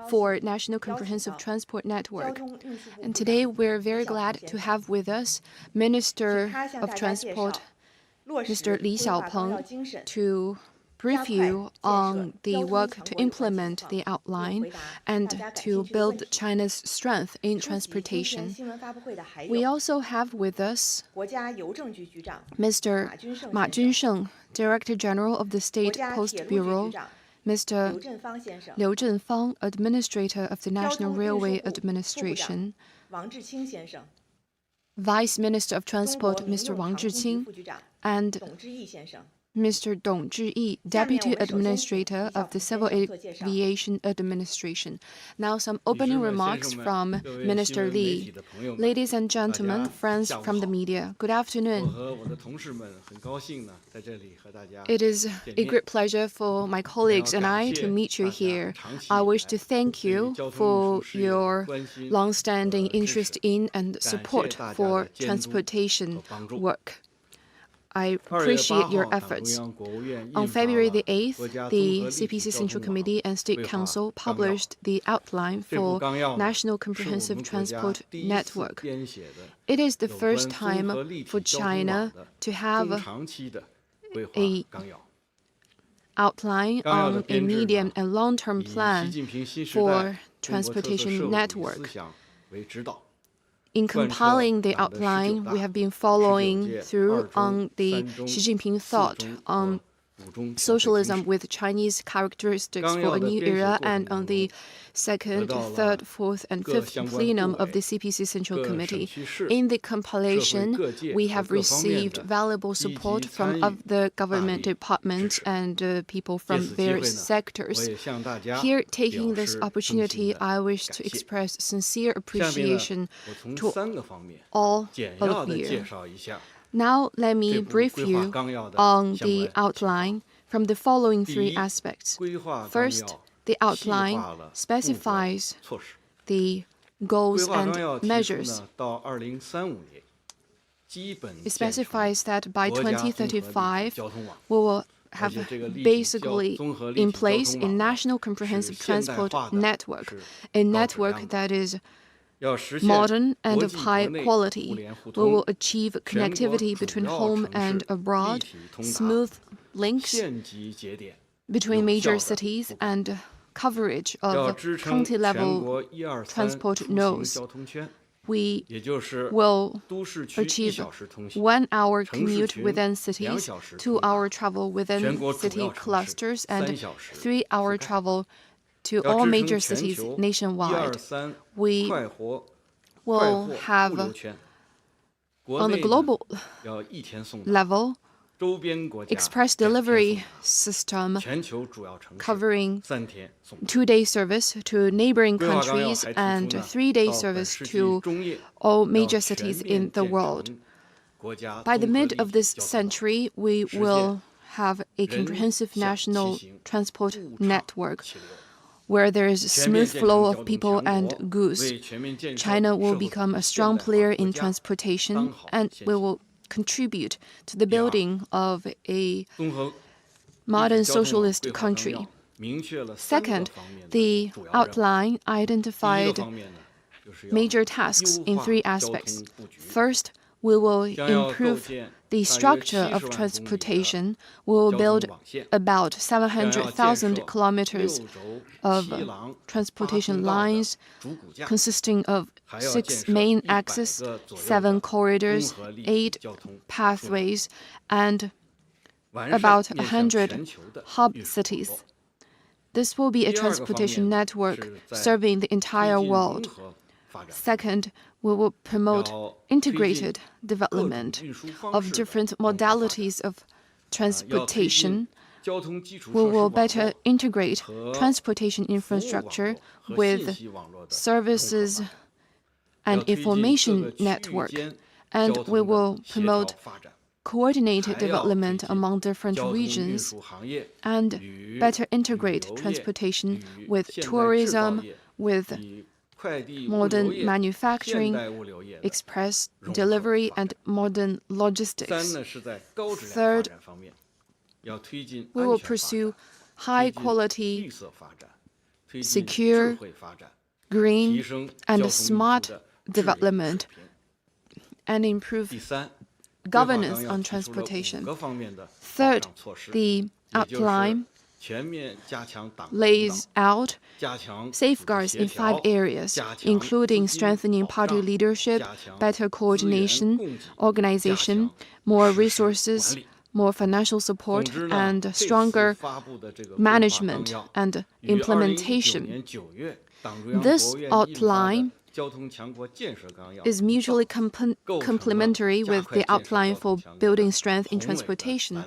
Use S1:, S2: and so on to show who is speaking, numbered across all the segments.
S1: for National Comprehensive Transport Network. And today we're very glad to have with us Minister of Transport, Mr. Li Xiaopeng, to brief you on the work to implement the outline and to build China's strength in transportation. We also have with us Mr. Ma Junsheng, Director General of the State Post Bureau, Mr. Liu Zhenfang, Administrator of the National Railway Administration, Vice Minister of Transport, Mr. Wang Zhiqing, and Mr. Dong Zhiyi, Deputy Administrator of the Civil Aviation Administration. Now some opening remarks from Minister Li. Ladies and gentlemen, friends from the media, good afternoon. It is a great pleasure for my colleagues and I to meet you here. I wish to thank you for your long-standing interest in and support for transportation work. I appreciate your efforts. On February the 8th, the CPC Central Committee and State Council published the outline for National Comprehensive Transport Network. It is the first time for China to have an outline on a medium and long-term plan for transportation network. In compiling the outline, we have been following through on the Xi Jinping thought on socialism with Chinese characteristics for a new era, and on the second, third, fourth, and fifth plenum of the CPC Central Committee. In the compilation, we have received valuable support from other government departments and people from various sectors. Here, taking this opportunity, I wish to express sincere appreciation to all of you. Now, let me brief you on the outline from the following three aspects. First, the outline specifies the goals and measures. It specifies that by 2035, we will have basically in place a national comprehensive transport network, a network that is modern and of high quality. We will achieve connectivity between home and abroad, smooth links between major cities, and coverage of county-level transport nodes. We will achieve 1 hour commute within cities, 2 hour travel within city clusters, and 3 hour travel to all major cities nationwide. We will have, on the global level, express delivery system covering 2-day service to neighboring countries and 3-day service to all major cities in the world. By the mid of this century, we will have a comprehensive national transport network where there is a smooth flow of people and goods. China will become a strong player in transportation, and we will contribute to the building of a modern socialist country. Second, the outline identified major tasks in 3 aspects. First, we will improve the structure of transportation. We will build about 700,000 kilometers of transportation lines consisting of 6 main axes, 7 corridors, 8 pathways, and about 100 hub cities. This will be a transportation network serving the entire world. Second, we will promote integrated development of different modalities of transportation. We will better integrate transportation infrastructure with services and information network, and we will promote coordinated development among different regions and better integrate transportation with tourism, with modern manufacturing, express delivery, and modern logistics. Third, we will pursue high-quality secure, green, and smart development, and improve governance on transportation. Third, the outline lays out safeguards in 5 areas, including strengthening party leadership, better coordination, organization, more resources, more financial support, and stronger management and implementation. This outline is mutually complementary with the outline for building strength in transportation,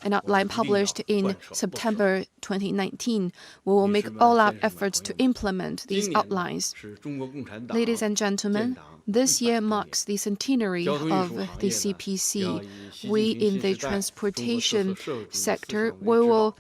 S1: an outline published in September 2019. We will make all-out efforts to implement these outlines. Ladies and gentlemen, this year marks the centenary of the CPC. We in the transportation sector will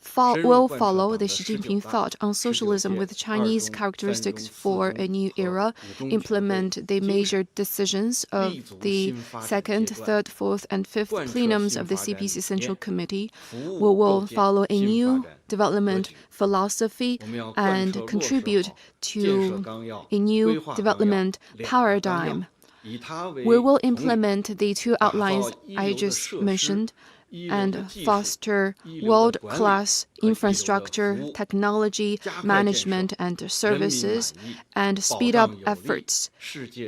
S1: follow the Xi Jinping thought on socialism with Chinese characteristics for a new era, implement the major decisions of the 2nd, 3rd, 4th, and 5th plenums of the CPC Central Committee. We will follow a new development philosophy and contribute to a new development paradigm. We will implement the 2 outlines I just mentioned and foster world-class infrastructure, technology, management, and services, and speed up efforts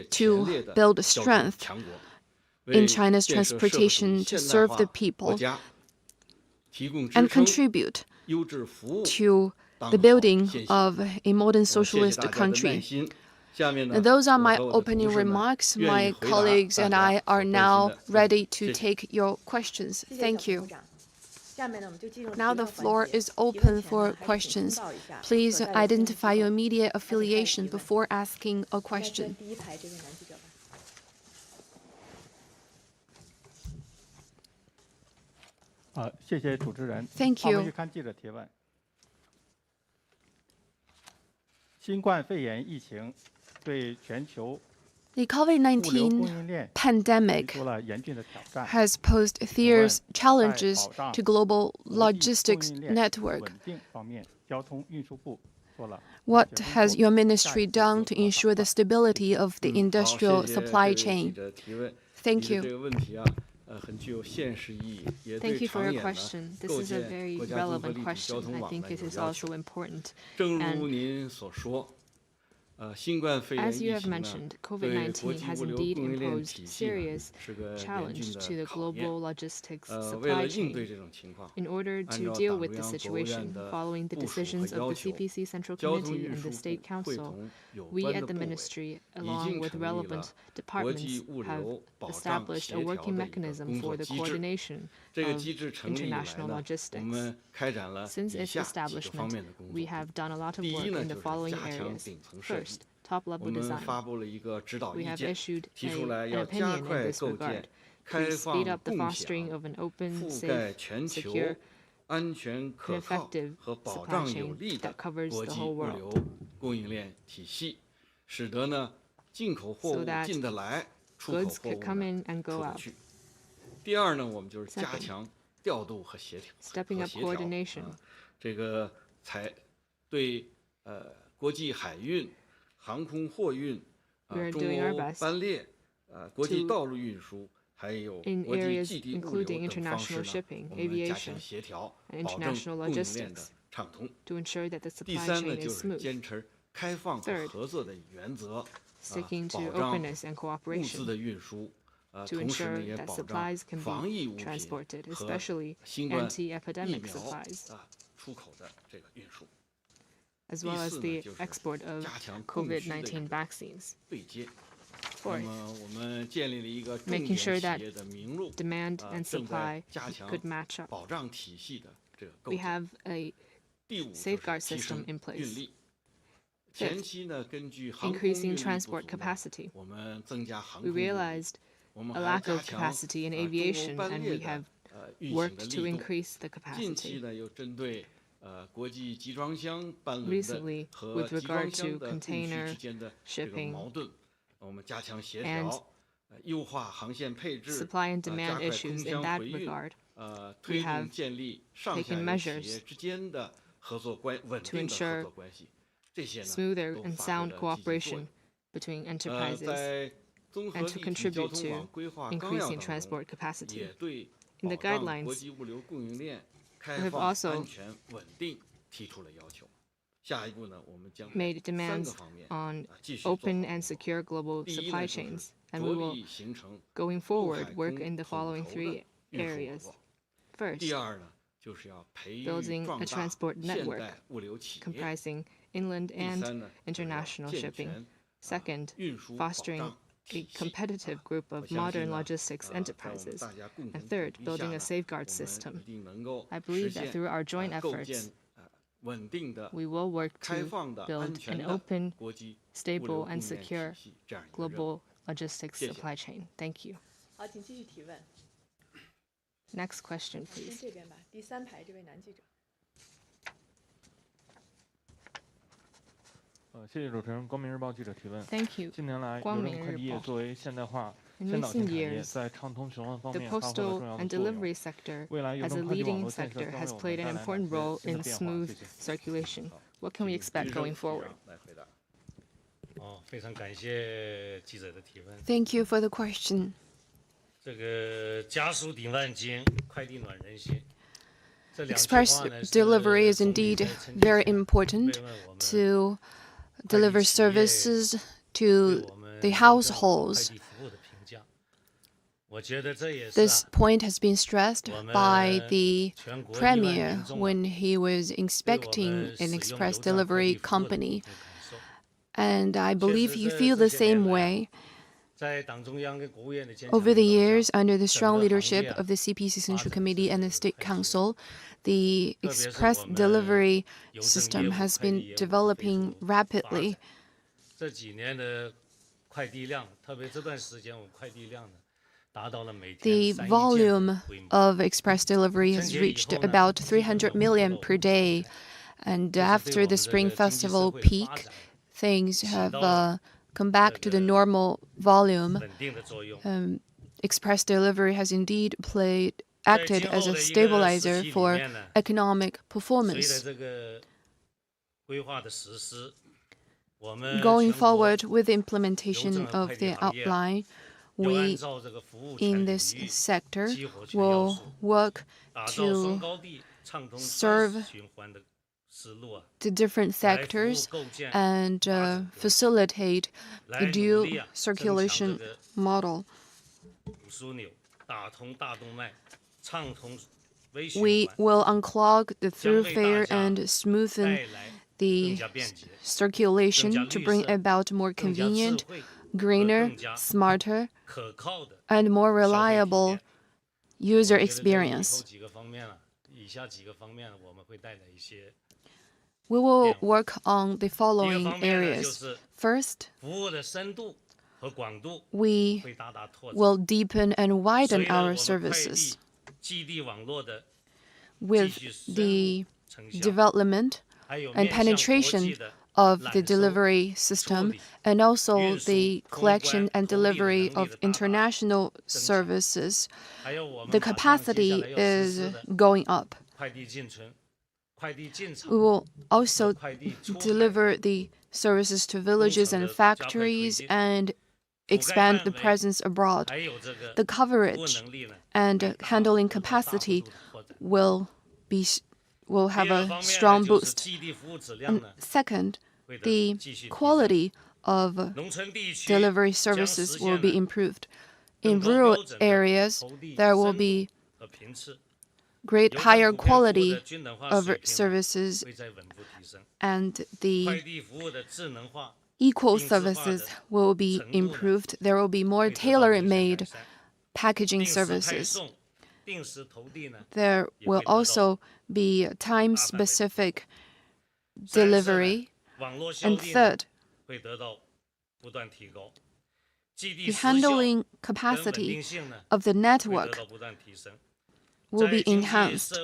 S1: to build strength in China's transportation to serve the people and contribute to the building of a modern socialist country. Those are my opening remarks. My colleagues and I are now ready to take your questions. Thank you. Now the floor is open for questions. Please identify your media affiliation before asking a question. Thank you. The COVID-19 pandemic has posed fierce challenges to global logistics network. What has your ministry done to ensure the stability of the industrial supply chain? Thank you.
S2: Thank you for your question. This is a very relevant question. I think it is also important. And as you have mentioned, COVID-19 has indeed imposed serious challenge to the global logistics supply chain. In order to deal with the situation, following the decisions of the CPC Central Committee and the State Council, we at the Ministry, along with relevant departments, have established a working mechanism for the coordination of international logistics. Since its establishment, we have done a lot of work in the following areas. First, top-level design. We have issued an opinion in this regard to speed up the fostering of an open, safe, secure, and effective supply chain that covers the whole world, so that goods could come in and go out. Second, stepping up coordination. We are doing our best in areas including international shipping, aviation, and international logistics to ensure that the supply chain is smooth. Third, sticking to openness and cooperation to ensure that supplies can be transported, especially anti-epidemic supplies, as well as the export of COVID-19 vaccines. Fourth, making sure that demand and supply could match up. We have a safeguard system in place. Fifth, increasing transport capacity. We realized a lack of capacity in aviation, and we have worked to increase the capacity. Recently, with regard to container shipping and supply and demand issues in that regard, we have taken measures to ensure smoother and sound cooperation between enterprises and to contribute to increasing transport capacity. In the guidelines, we have also made demands on open and secure global supply chains, and we will, going forward, work in the following 3 areas. First, building a transport network comprising inland and international shipping. Second, fostering a competitive group of modern logistics enterprises. And third, building a safeguard system. I believe that through our joint efforts, we will work to build an open, stable, and secure global logistics supply chain. Thank you.
S1: 好，请继续提问。
S2: Next question, please.
S1: 这边吧，第3排这位男记者。
S3: 谢谢主持人，光明日报记者提问。
S2: Thank you.
S3: 近年来，邮政快递业作为现代化先导性产业，在畅通询问方
S2: The
S3: 面发挥了重
S2: postal
S3: 要
S2: and
S3: 的作用。
S2: delivery sector,
S3: 未来邮
S2: as a
S3: 政快递网
S2: leading
S3: 络建设
S2: sector,
S3: 将为
S2: has
S3: 我们
S2: played
S3: 带
S2: an
S3: 来哪
S2: important
S3: 些
S2: role
S3: 新
S2: in
S3: 的变化？
S2: smooth
S3: 谢谢。
S2: circulation. What can we expect going forward?
S4: 非常感谢记者的提问。
S1: Thank you for the question.
S4: 这个家属顶万金，快递暖人心。
S1: Express delivery is indeed very important to deliver services to the households. This point has been stressed by the Premier when he was inspecting an express delivery company. And I believe you feel the same way. Over the years, under the strong leadership of the CPC Central Committee and the State Council, the express delivery system has been developing rapidly. The volume of express delivery has reached about 300 million per day. And after the Spring Festival peak, things have come back to the normal volume. Express delivery has indeed acted as a stabilizer for economic performance. Going forward with the implementation of the outline, we in this sector will work to serve the different sectors and facilitate the dual circulation model. We will unclog the thoroughfare and smoothen the circulation to bring about more convenient, greener, smarter, and more reliable user experience. We will work on the following areas. First, we will deepen and widen our services with the development and penetration of the delivery system and also the collection and delivery of international services. The capacity is going up. We will also deliver the services to villages and factories and expand the presence abroad. The coverage and handling capacity will have a strong boost. And second, the quality of delivery services will be improved. In rural areas, there will be higher quality of services, and the equal services will be improved. There will be more tailor-made packaging services. There will also be time-specific delivery. And third, the handling capacity of the network will be enhanced.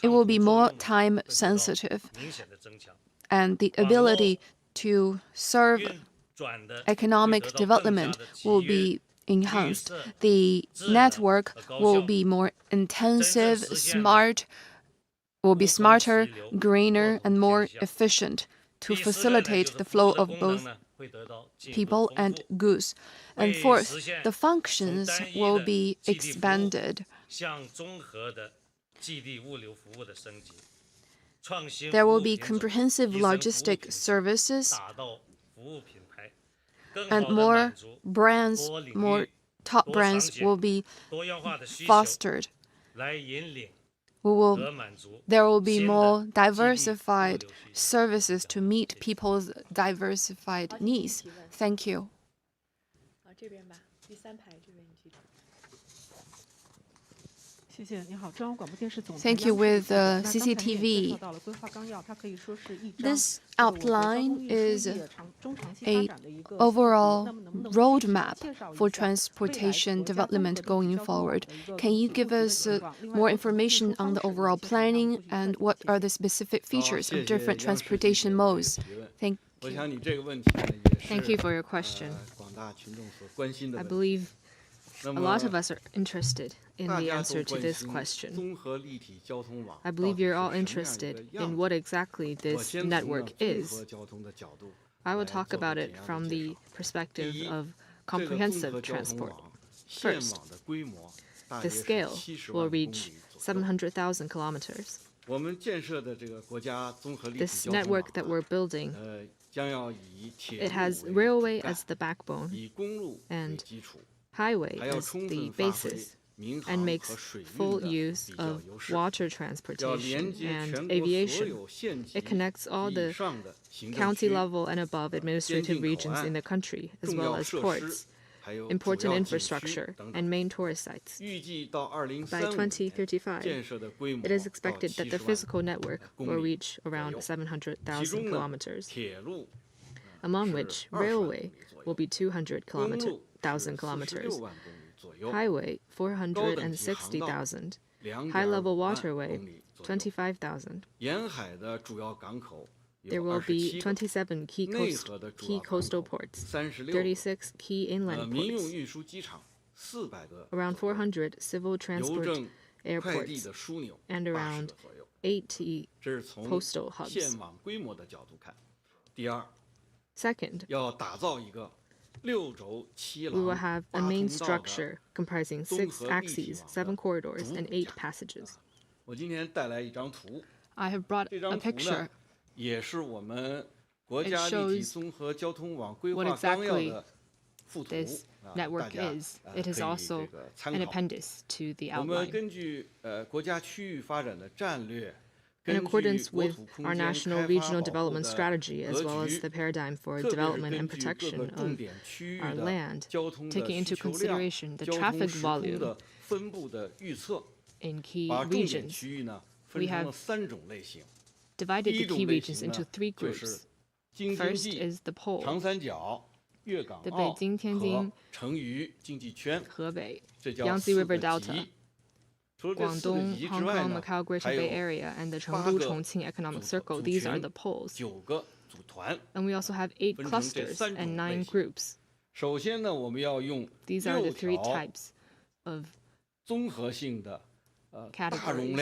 S1: It will be more time-sensitive, and the ability to serve economic development will be enhanced. The network will be more intensive, smart, will be smarter, greener, and more efficient to facilitate the flow of both people and goods. And fourth, the functions will be expanded. There will be comprehensive logistic services, and more brands, more top brands will be fostered. There will be more diversified services to meet people's diversified needs. Thank you. Thank you. With CCTV. This outline is an overall roadmap for transportation development going forward. Can you give us more information on the overall planning and what are the specific features of different transportation modes? Thank you.
S2: Thank you for your question. I believe a lot of us are interested in the answer to this question. I believe you're all interested in what exactly this network is. I will talk about it from the perspective of comprehensive transport. First, the scale will reach 700,000 kilometers. This network that we're building, it has railway as the backbone and highway as the basis, and makes full use of water transportation and aviation. It connects all the county level and above administrative regions in the country, as well as ports, important infrastructure, and main tourist sites. By 2035, it is expected that the physical network will reach around 700,000 kilometers, among which railway will be 200,000 kilometers, highway 460,000, high-level waterway 25,000. There will be 27 key coastal ports, 36 key inland ports, around 400 civil transport airports, and around 80 postal hubs. Second, we will have a main structure comprising 6 axes, 7 corridors, and 8 passages.
S1: I have brought a picture. It shows what exactly this network is. It is also an appendix to the outline. In accordance with our national regional development strategy, as well as the paradigm for development and protection of our land, taking into consideration the traffic volume in key regions, we have divided the key regions into 3 groups. First is the pole, the Beijing, Tianjin, Hebei, Yangtze River Delta, Guangdong, Hong Kong, Macau, Greater Bay Area, and the Chengdu, Chongqing Economic Circle. These are the poles. And we also have 8 clusters and 9 groups. These are the 3 types of categories.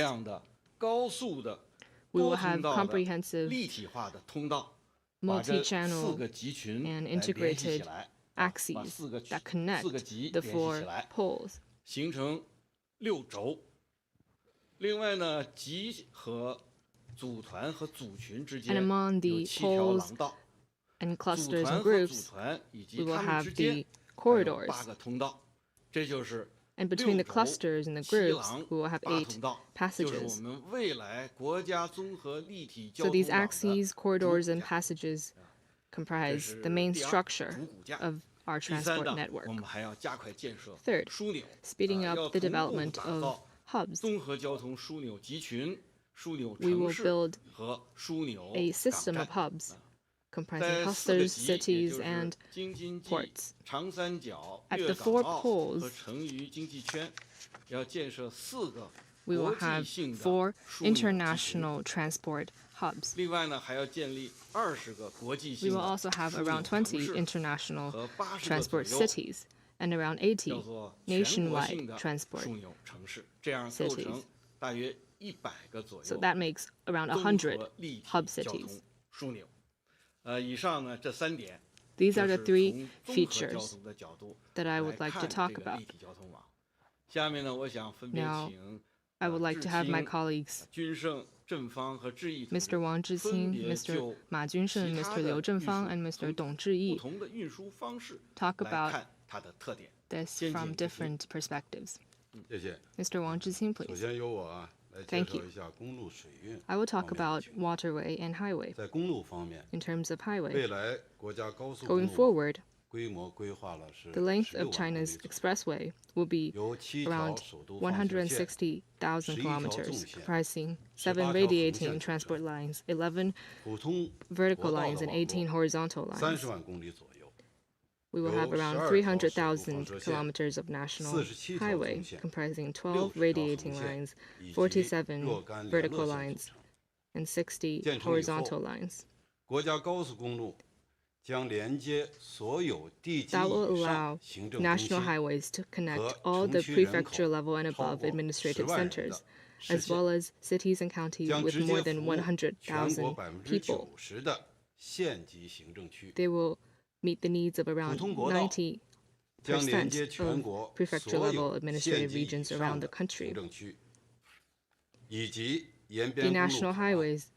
S1: We will have comprehensive, multi-channel, and integrated axes that connect the 4 poles. And among the poles and clusters and groups, we will have the corridors. And between the clusters and the groups, we will have 8 passages. So these axes, corridors, and passages comprise the main structure of our transport network. Third, speeding up the development of hubs. We will build a system of hubs comprising clusters, cities, and ports. At the 4 poles, we will have 4 international transport hubs. We will also have around 20 international transport cities and around 80 nationwide transport cities.
S2: So that makes around 100 hub cities. These are the three features that I would like to talk about. Now, I would like to have my colleagues, Mr. Wang Zhiqing, Mr. Ma Junsheng, Mr. Liu Zhenfang, and Mr. Dong Zhiyi, talk about this from different perspectives. Mr. Wang Zhiqing, please. Thank you. I will talk about waterway and highway. In terms of highway, going forward, the length of China's expressway will be around 160,000 kilometers, comprising 7 radiating transport lines, 11 vertical lines, and 18 horizontal lines. We will have around 300,000 kilometers of national highway, comprising 12 radiating lines, 47 vertical lines, and 60 horizontal lines. That will allow national highways to connect all the prefecture level and above administrative centers, as well as cities and counties with more than 100,000 people. They will meet the needs of around 90% of prefecture-level administrative regions around the country. The national highways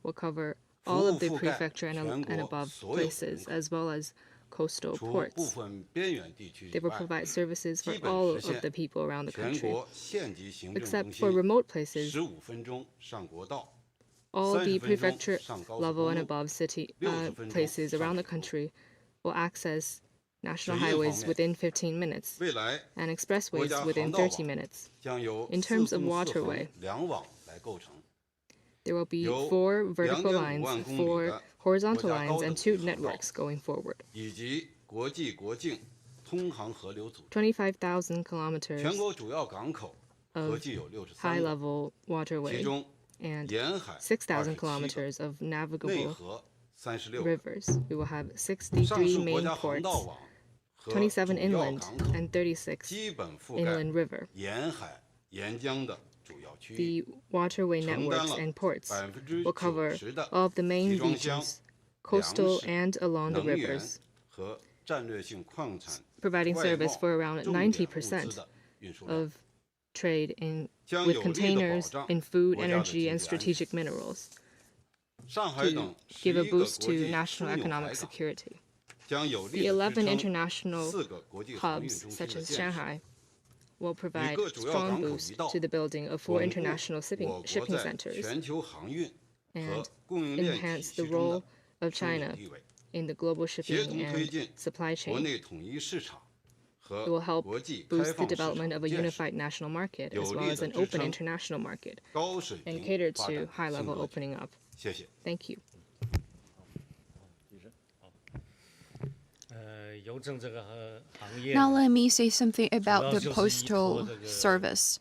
S2: will cover all of the prefecture and above places, as well as coastal ports. They will provide services for all of the people around the country, except for remote places. All the prefecture level and above city places around the country will access national highways within 15 minutes and expressways within 30 minutes. In terms of waterway, there will be 4 vertical lines, 4 horizontal lines, and 2 networks going forward. 25,000 kilometers of high-level waterway and 6,000 kilometers of navigable rivers. We will have 63 main ports, 27 inland, and 36 inland river. The waterway networks and ports will cover all of the main regions, coastal and along the rivers, providing service for around 90% of trade with containers in food, energy, and strategic minerals to give a boost to national economic security. The 11 international hubs, such as Shanghai, will provide strong boost to the building of 4 international shipping centers and enhance the role of China in the global shipping and supply chain. It will help boost the development of a unified national market as well as an open international market and cater to high-level opening up. Thank you.
S1: Now let me say something about the postal service.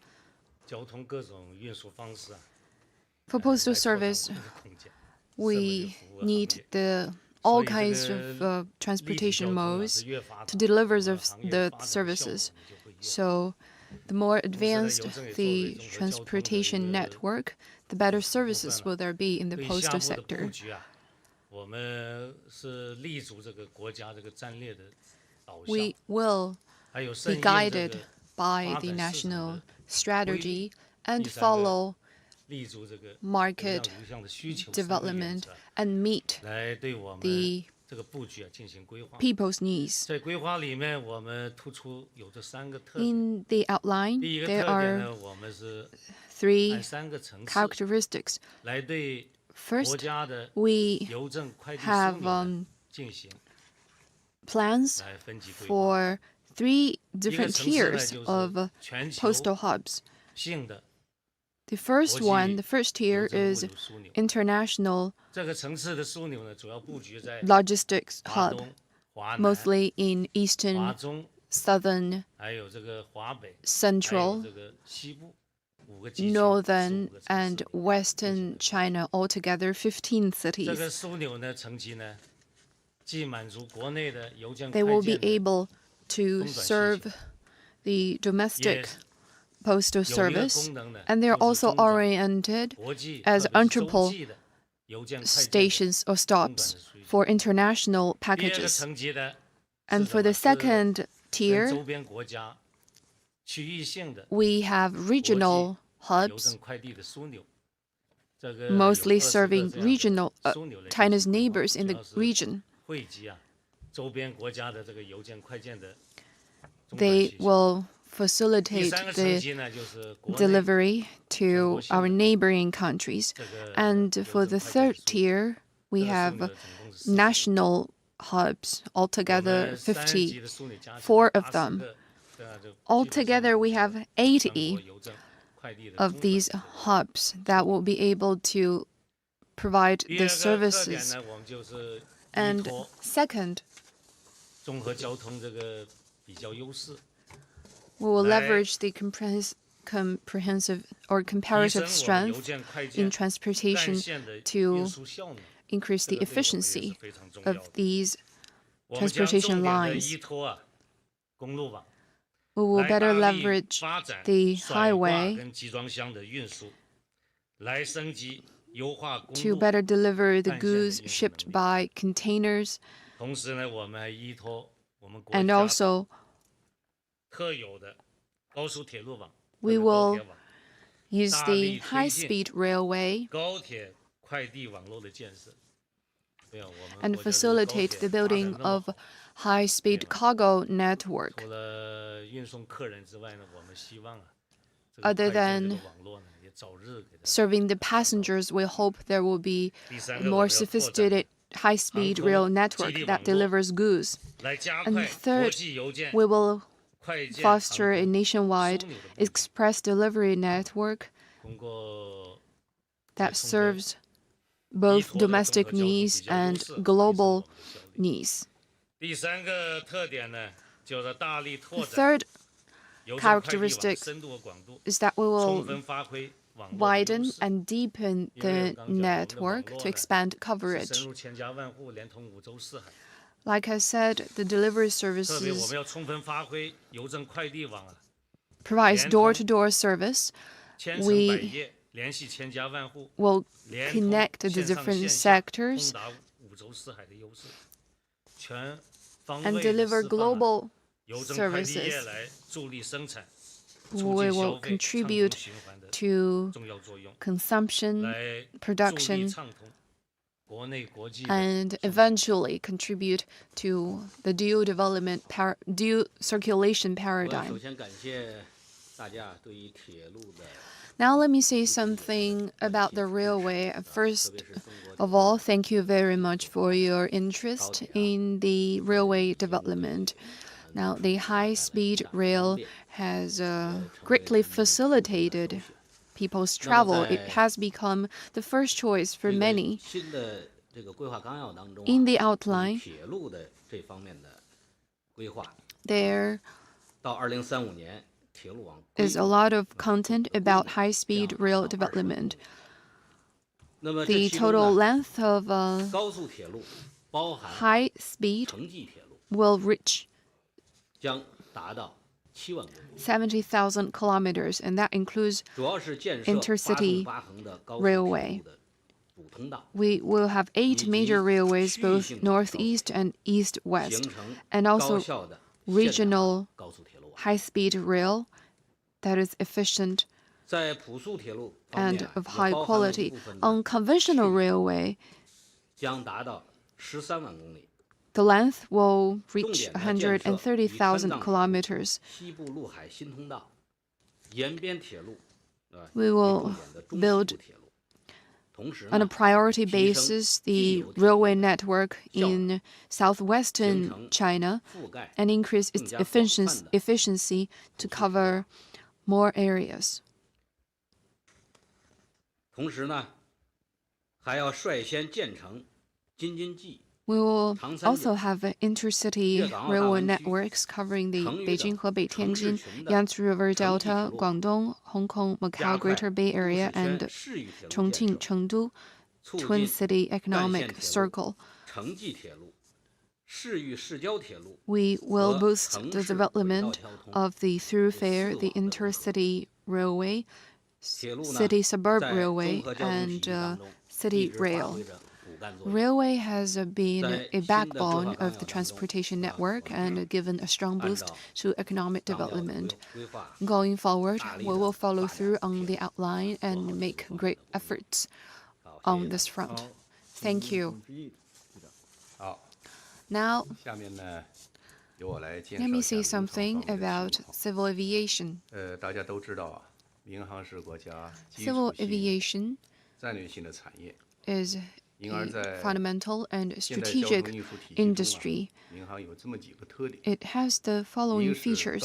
S1: For postal service, we need all kinds of transportation modes to deliver the services. So the more advanced the transportation network, the better services will there be in the postal sector. We will be guided by the national strategy and follow market development and meet the people's needs. In the outline, there are 3 characteristics. First, we have plans for 3 different tiers of postal hubs. The first tier is international logistics hub, mostly in eastern, southern, central, northern, and western China, altogether 15 cities. They will be able to serve the domestic postal service, and they're also oriented as entrepot stations or stops for international packages. And for the second tier, we have regional hubs, mostly serving regional China's neighbors in the region. They will facilitate the delivery to our neighboring countries. And for the third tier, we have national hubs, altogether 54 of them. Altogether, we have 80 of these hubs that will be able to provide the services. And second, we will leverage the comprehensive or comparative strength in transportation to increase the efficiency of these transportation lines. We will better leverage the highway to better deliver the goods shipped by containers, and also we will use the high-speed railway and facilitate the building of high-speed cargo network. Other than serving the passengers, we hope there will be a more sophisticated high-speed rail network that delivers goods. And third, we will foster a nationwide express delivery network that serves both domestic needs and global needs. The third characteristic is that we will widen and deepen the network to expand coverage. Like I said, the delivery services provides door-to-door service. We will connect the different sectors and deliver global services. We will contribute to consumption, production, and eventually contribute to the dual circulation paradigm. Now let me say something about the railway. First of all, thank you very much for your interest in the railway development. Now, the high-speed rail has greatly facilitated people's travel. It has become the first choice for many. In the outline, there is a lot of content about high-speed rail development. The total length of high speed will reach 70,000 kilometers, and that includes intercity railway. We will have 8 major railways, both northeast and east-west, and also regional high-speed rail that is efficient and of high quality. On conventional railway, the length will reach 130,000 kilometers. We will build on a priority basis the railway network in southwestern China and increase its efficiency to cover more areas. We will also have intercity railway networks covering the Beijing-Hebei-Tianjin, Yangtze River Delta, Guangdong, Hong Kong, Macau, Greater Bay Area, and Chongqing-Chengdu Twin City Economic Circle. We will boost the development of the thoroughfare, the intercity railway, city-suburb railway, and city rail. Railway has been a backbone of the transportation network and given a strong boost to economic development. Going forward, we will follow through on the outline and make great efforts on this front. Thank you. Now, let me say something about civil aviation. Civil aviation is a fundamental and strategic industry. It has the following features.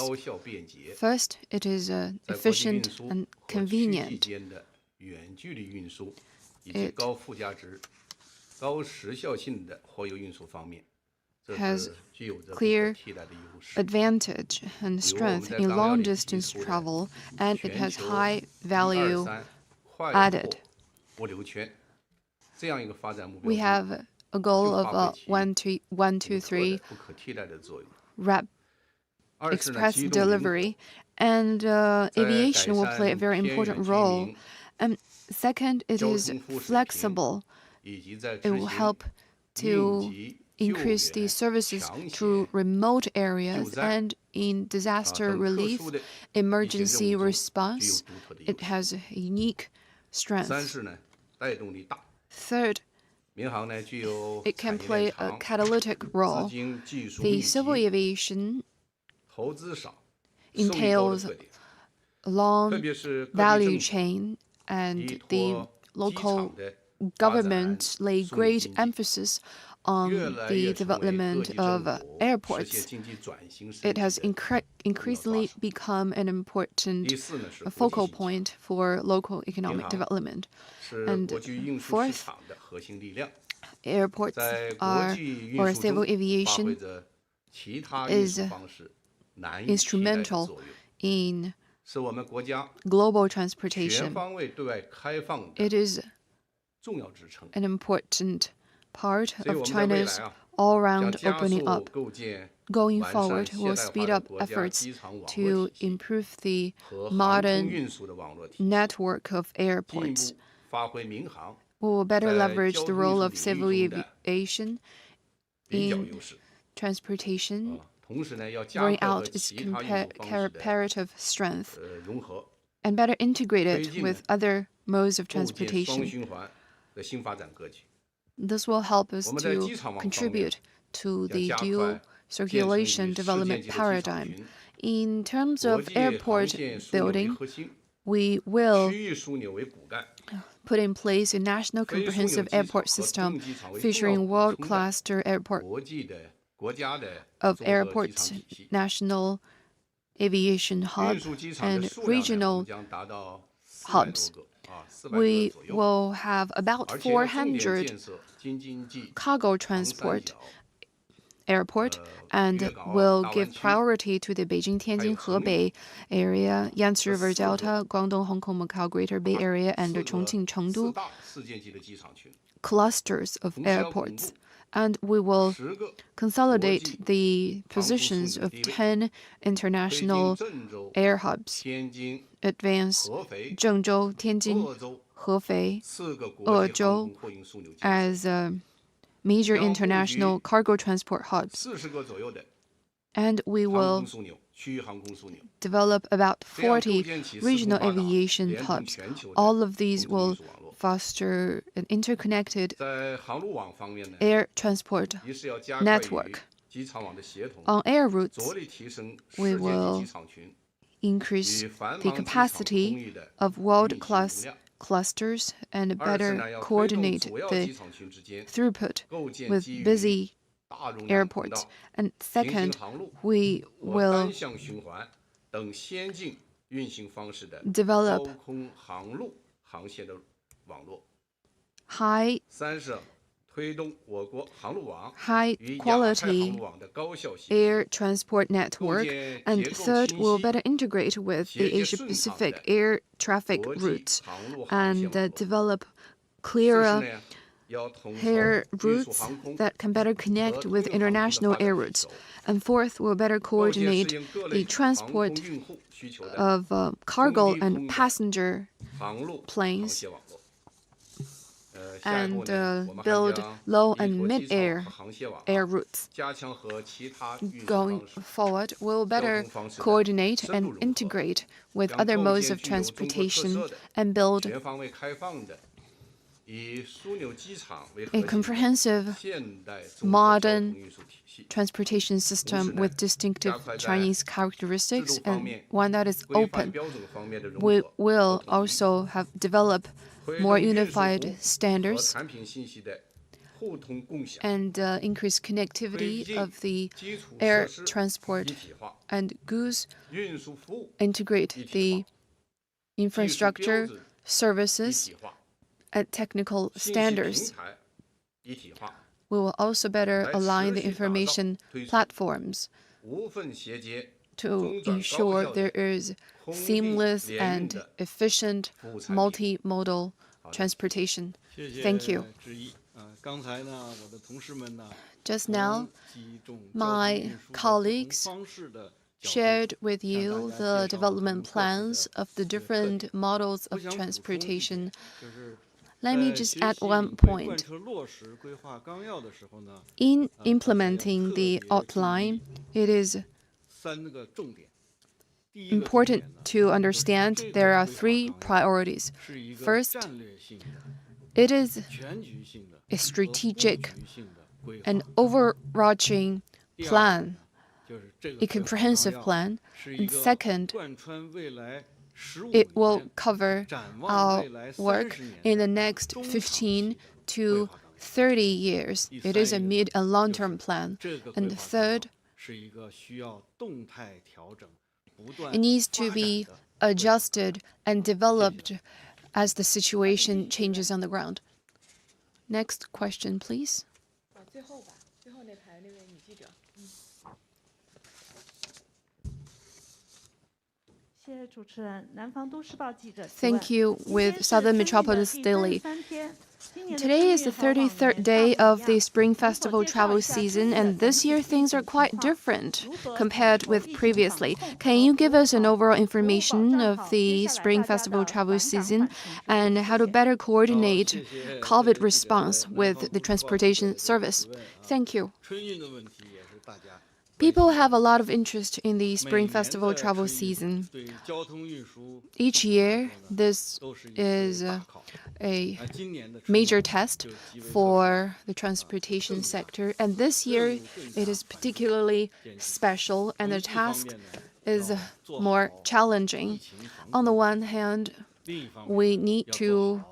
S1: First, it is efficient and convenient. It has clear advantage and strength in long-distance travel, and it has high value added. We have a goal of 1, 2, 3 rapid express delivery, and aviation will play a very important role. And second, it is flexible. It will help to increase the services to remote areas, and in disaster relief, emergency response, it has a unique strength. Third, it can play a catalytic role. The civil aviation entails a long value chain, and the local government lay great emphasis on the development of airports. It has increasingly become an important focal point for local economic development. And fourth, airports or civil aviation is instrumental in global transportation. It is an important part of China's all-round opening up. Going forward, we'll speed up efforts to improve the modern network of airports. We will better leverage the role of civil aviation in transportation, bring out its comparative strength, and better integrate it with other modes of transportation. This will help us to contribute to the dual circulation development paradigm. In terms of airport building, we will put in place a national comprehensive airport system featuring world-class airport of airports, national aviation hub, and regional hubs. We will have about 400 cargo transport airport, and will give priority to the Beijing-Tianjin-Hebei area, Yangtze River Delta, Guangdong-Hong Kong-Macau Greater Bay Area, and Chongqing-Chengdu clusters of airports. And we will consolidate the positions of 10 international air hubs, advance Zhengzhou, Tianjin, Hefei, Ezhou as major international cargo transport hubs. And we will develop about 40 regional aviation hubs. All of these will foster an interconnected air transport network. On air routes, we will increase the capacity of world-class clusters and better coordinate the throughput with busy airports. And second, we will develop high-quality air transport network. And third, we'll better integrate with the Asia-Pacific air traffic routes and develop clearer air routes that can better connect with international air routes. And fourth, will better coordinate the transport of cargo and passenger planes and build low and mid-air air routes. Going forward, we'll better coordinate and integrate with other modes of transportation and build a comprehensive, modern transportation system with distinctive Chinese characteristics and one that is open. We will also have developed more unified standards and increase connectivity of the air transport and goods, integrate the infrastructure, services, and technical standards. We will also better align the information platforms to ensure there is seamless and efficient multimodal transportation. Thank you. Just now, my colleagues shared with you the development plans of the different models of transportation. Let me just add one point. In implementing the outline, it is important to understand there are three priorities. First, it is a strategic and overarching plan, a comprehensive plan. And second, it will cover our work in the next 15 to 30 years. It is a mid and long-term plan. And the third, it needs to be adjusted and developed as the situation changes on the ground. Next question, please. Thank you. With Southern Metropolis Daily. Today is the 33rd day of the Spring Festival travel season, and this year things are quite different compared with previously. Can you give us an overall information of the Spring Festival travel season and how to better coordinate COVID response with the transportation service? Thank you. People have a lot of interest in the Spring Festival travel season. Each year, this is a major test for the transportation sector, and this year it is particularly special and the task is more challenging. On the one hand, we need to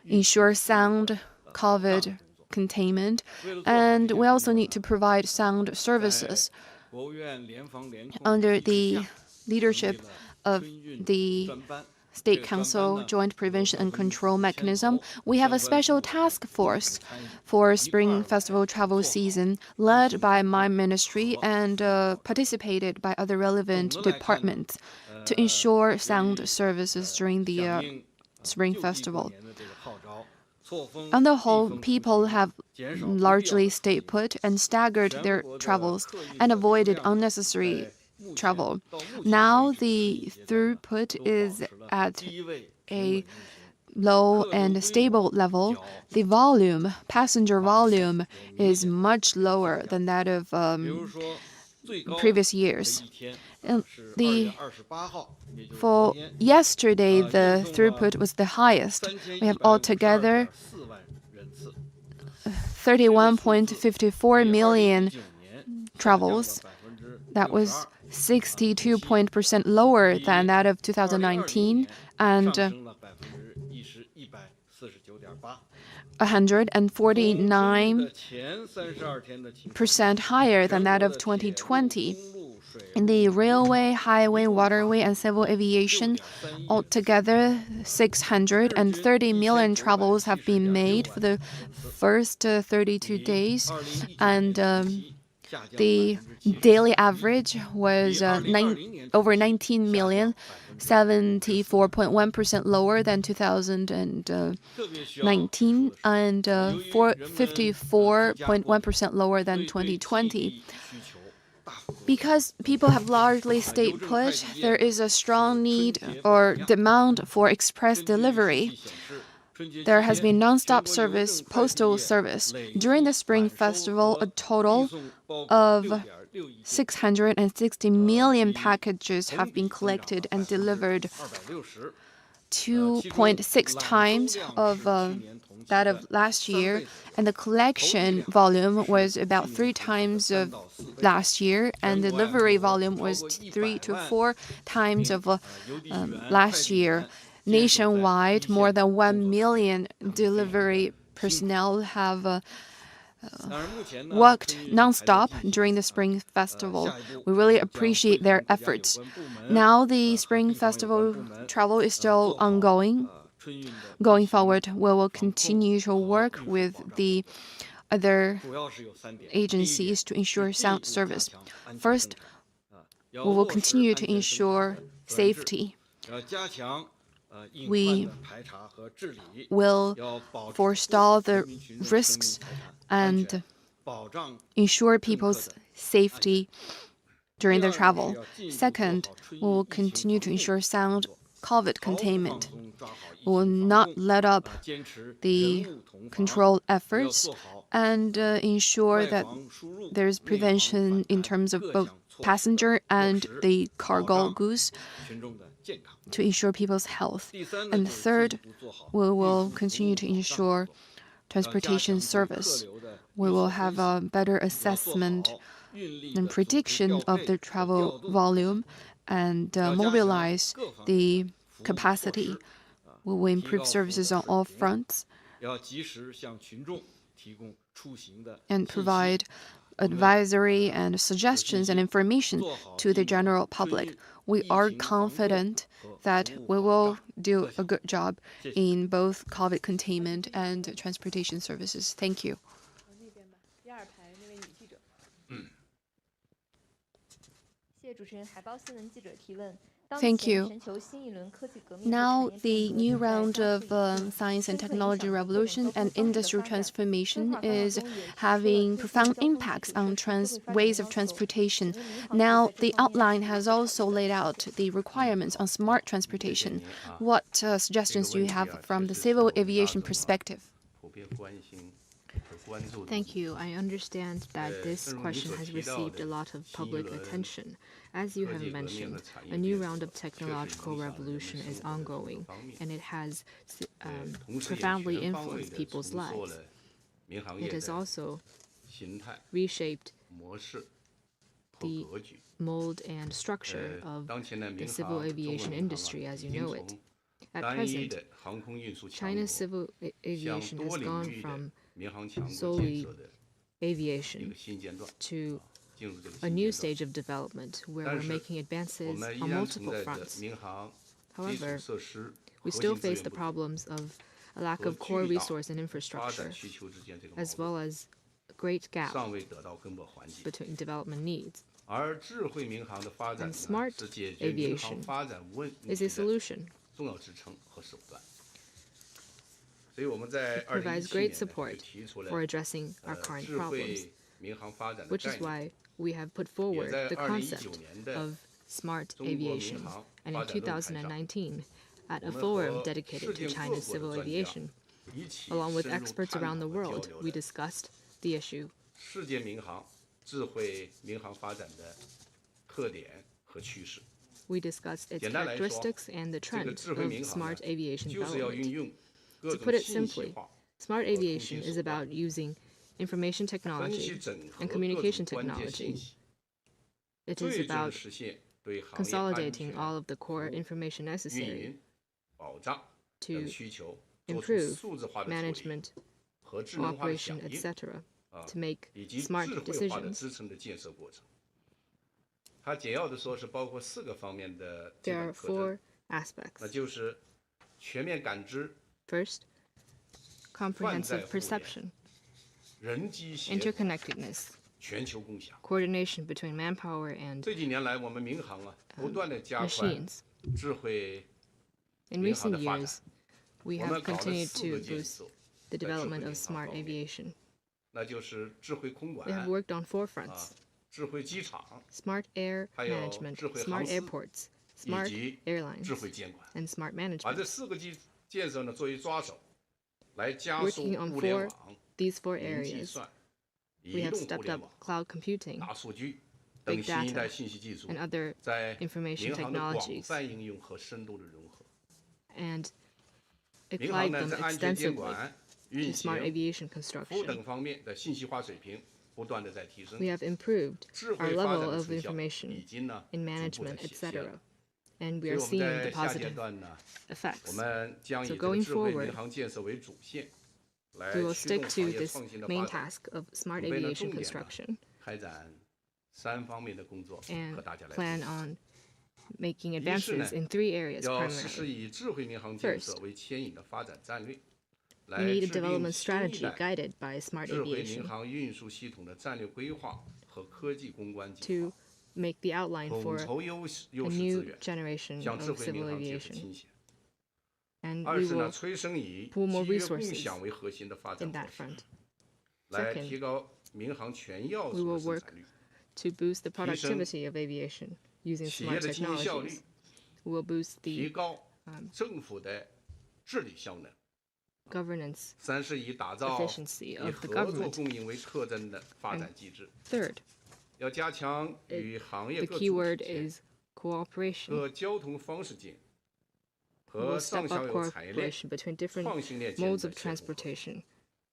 S1: ensure sound COVID containment, and we also need to provide sound services. Under the leadership of the State Council Joint Prevention and Control Mechanism, we have a special task force for Spring Festival travel season led by my ministry and participated by other relevant departments to ensure sound services during the Spring Festival. On the whole, people have largely stayed put and staggered their travels and avoided unnecessary travel. Now the throughput is at a low and stable level. The volume, passenger volume, is much lower than that of previous years. For yesterday, the throughput was the highest. We have altogether 31.54 million travels. That was 62% lower than that of 2019 and 149% higher than that of 2020. In the railway, highway, waterway, and civil aviation, altogether 630 million travels have been made for the first 32 days, and the daily average was over 19 million, 74.1% lower than 2019, and 54.1% lower than 2020. Because people have largely stayed put, there is a strong need or demand for express delivery. There has been non-stop service, postal service. During the Spring Festival, a total of 660 million packages have been collected and delivered, 2.6 times of that of last year, and the collection volume was about 3 times of last year, and the delivery volume was 3 to 4 times of last year. Nationwide, more than 1 million delivery personnel have worked non-stop during the Spring Festival. We really appreciate their efforts. Now the Spring Festival travel is still ongoing. Going forward, we will continue to work with the other agencies to ensure sound service. First, we will continue to ensure safety. We will forestall the risks and ensure people's safety during their travel. Second, we will continue to ensure sound COVID containment. We will not let up the control efforts and ensure that there is prevention in terms of both passenger and the cargo goods to ensure people's health. And third, we will continue to ensure transportation service. We will have a better assessment and prediction of the travel volume and mobilize the capacity. We will improve services on all fronts and provide advisory and suggestions and information to the general public. We are confident that we will do a good job in both COVID containment and transportation services. Thank you. Thank you. Now, the new round of science and technology revolution and industrial transformation is having profound impacts on ways of transportation. Now, the outline has also laid out the requirements on smart transportation. What suggestions do you have from the civil aviation perspective?
S2: Thank you. I understand that this question has received a lot of public attention. As you have mentioned, a new round of technological revolution is ongoing, and it has profoundly influenced people's lives. It has also reshaped the mold and structure of the civil aviation industry as you know it. At present, China's civil aviation has gone from solely aviation to a new stage of development where we're making advances on multiple fronts. However, we still face the problems of a lack of core resource and infrastructure, as well as a great gap between development needs. And smart aviation is a solution. It provides great support for addressing our current problems, which is why we have put forward the concept of smart aviation. And in 2019, at a forum dedicated to China's civil aviation, along with experts around the world, we discussed the issue. We discussed its characteristics and the trend of smart aviation development. To put it simply, smart aviation is about using information technology and communication technology. It is about consolidating all of the core information necessary to improve management, operation, etc., to make smart decisions. There are 4 aspects. First, comprehensive perception, interconnectedness, coordination between manpower and
S5: 这几年来，我们民航不断地加快
S2: machines.
S5: 智慧
S2: In
S5: 民航
S2: recent
S5: 的发展。
S2: years, we
S5: 我
S2: have
S5: 们搞了
S2: continued
S5: 4
S2: to
S5: 个建
S2: boost
S5: 设，
S2: the
S5: 在智慧
S2: development
S5: 民
S2: of
S5: 航
S2: smart
S5: 方面，
S2: aviation.
S5: 那就是智慧空
S2: We have
S5: 管、
S2: worked on 4 fronts:
S5: 智慧机场
S2: smart air
S5: 还有
S2: management,
S5: 智慧
S2: smart
S5: 航司
S2: airports,
S5: 以
S2: smart
S5: 及
S2: airlines,
S5: 智慧监管，
S2: and smart
S5: 把这
S2: management.
S5: 4个建设呢作为抓手，来加速
S2: Working on
S5: 物联网、
S2: these 4
S5: 云计
S2: areas,
S5: 算、
S2: we
S5: 移
S2: have
S5: 动互
S2: stepped
S5: 联
S2: up
S5: 网、
S2: cloud computing
S5: 大数据
S2: Big
S5: 等新一代
S2: data
S5: 信息技术
S2: and other
S5: 在
S2: information
S5: 民航的广
S2: technologies
S5: 泛应用和深度的融合。
S2: and
S5: 民航
S2: applied
S5: 呢
S2: them
S5: 在安全监
S2: extensively
S5: 管、
S2: to
S5: 运
S2: smart
S5: 行、
S2: aviation
S5: 服务
S2: construction.
S5: 等方面的信息化水平不断的在提升，
S2: We have improved
S5: 智
S2: our
S5: 慧发展
S2: level
S5: 的
S2: of
S5: 成效
S2: information
S5: 已经呢
S2: in
S5: 逐步
S2: management,
S5: 的显现
S2: etc.
S5: 了。
S2: And
S5: 所
S2: we
S5: 以
S2: are
S5: 我们
S2: seeing
S5: 在
S2: the
S5: 下阶
S2: positive
S5: 段呢， 我
S2: effects.
S5: 们将以
S2: So
S5: 这个
S2: going
S5: 智慧
S2: forward,
S5: 民航建设为主线，来
S2: we will
S5: 驱
S2: stick
S5: 动
S2: to
S5: 行业
S2: this
S5: 创新的
S2: main
S5: 发展，
S2: task of smart
S5: 准备呢
S2: aviation
S5: 重点呢
S2: construction
S5: 开展3方面的工作
S2: and
S5: 和大家来
S2: plan
S5: 分享。
S2: on making
S5: 一是
S2: advances
S5: 呢
S2: in 3 areas
S5: 要实施
S2: primarily.
S5: 以智慧民航建设
S2: First,
S5: 为牵引的发展战略，
S2: We
S5: 来
S2: need a
S5: 制定
S2: development
S5: 新一
S2: strategy
S5: 代
S2: guided by smart
S5: 智慧民
S2: aviation
S5: 航运输系统的战略规划和科技攻关计
S2: to
S5: 划，
S2: make the outline
S5: 统
S2: for
S5: 筹优
S2: a
S5: 势
S2: new
S5: 资源，
S2: generation
S5: 向智
S2: of
S5: 慧民
S2: civil
S5: 航建设
S2: aviation.
S5: 倾斜。
S2: And
S5: 二
S2: we
S5: 是呢，
S2: will
S5: 催生以
S2: pool more
S5: 契约
S2: resources
S5: 共享为核心的发展
S2: in
S5: 模
S2: that
S5: 式，
S2: front.
S5: 来
S2: Second,
S5: 提高民航全要
S2: we
S5: 素
S2: will
S5: 的生
S2: work
S5: 产率，
S2: to boost the
S5: 提升
S2: productivity of aviation using
S5: 企业
S2: smart
S5: 的经济效率，
S2: technologies. We will boost
S5: 提
S2: the
S5: 高政府的治理效能。
S2: governance
S5: 三是以打造
S2: efficiency
S5: 以
S2: of the
S5: 合作
S2: government.
S5: 共赢为特征的发展机制，
S2: Third,
S5: 要加强与行业
S2: the
S5: 各
S2: key
S5: 主
S2: word
S5: 体间
S2: is cooperation.
S5: 和交通方式间
S2: We
S5: 和
S2: will
S5: 上
S2: step
S5: 下
S2: up
S5: 游产业链
S2: cooperation between different
S5: 创新链间
S2: modes
S5: 的
S2: of
S5: 协同合作。
S2: transportation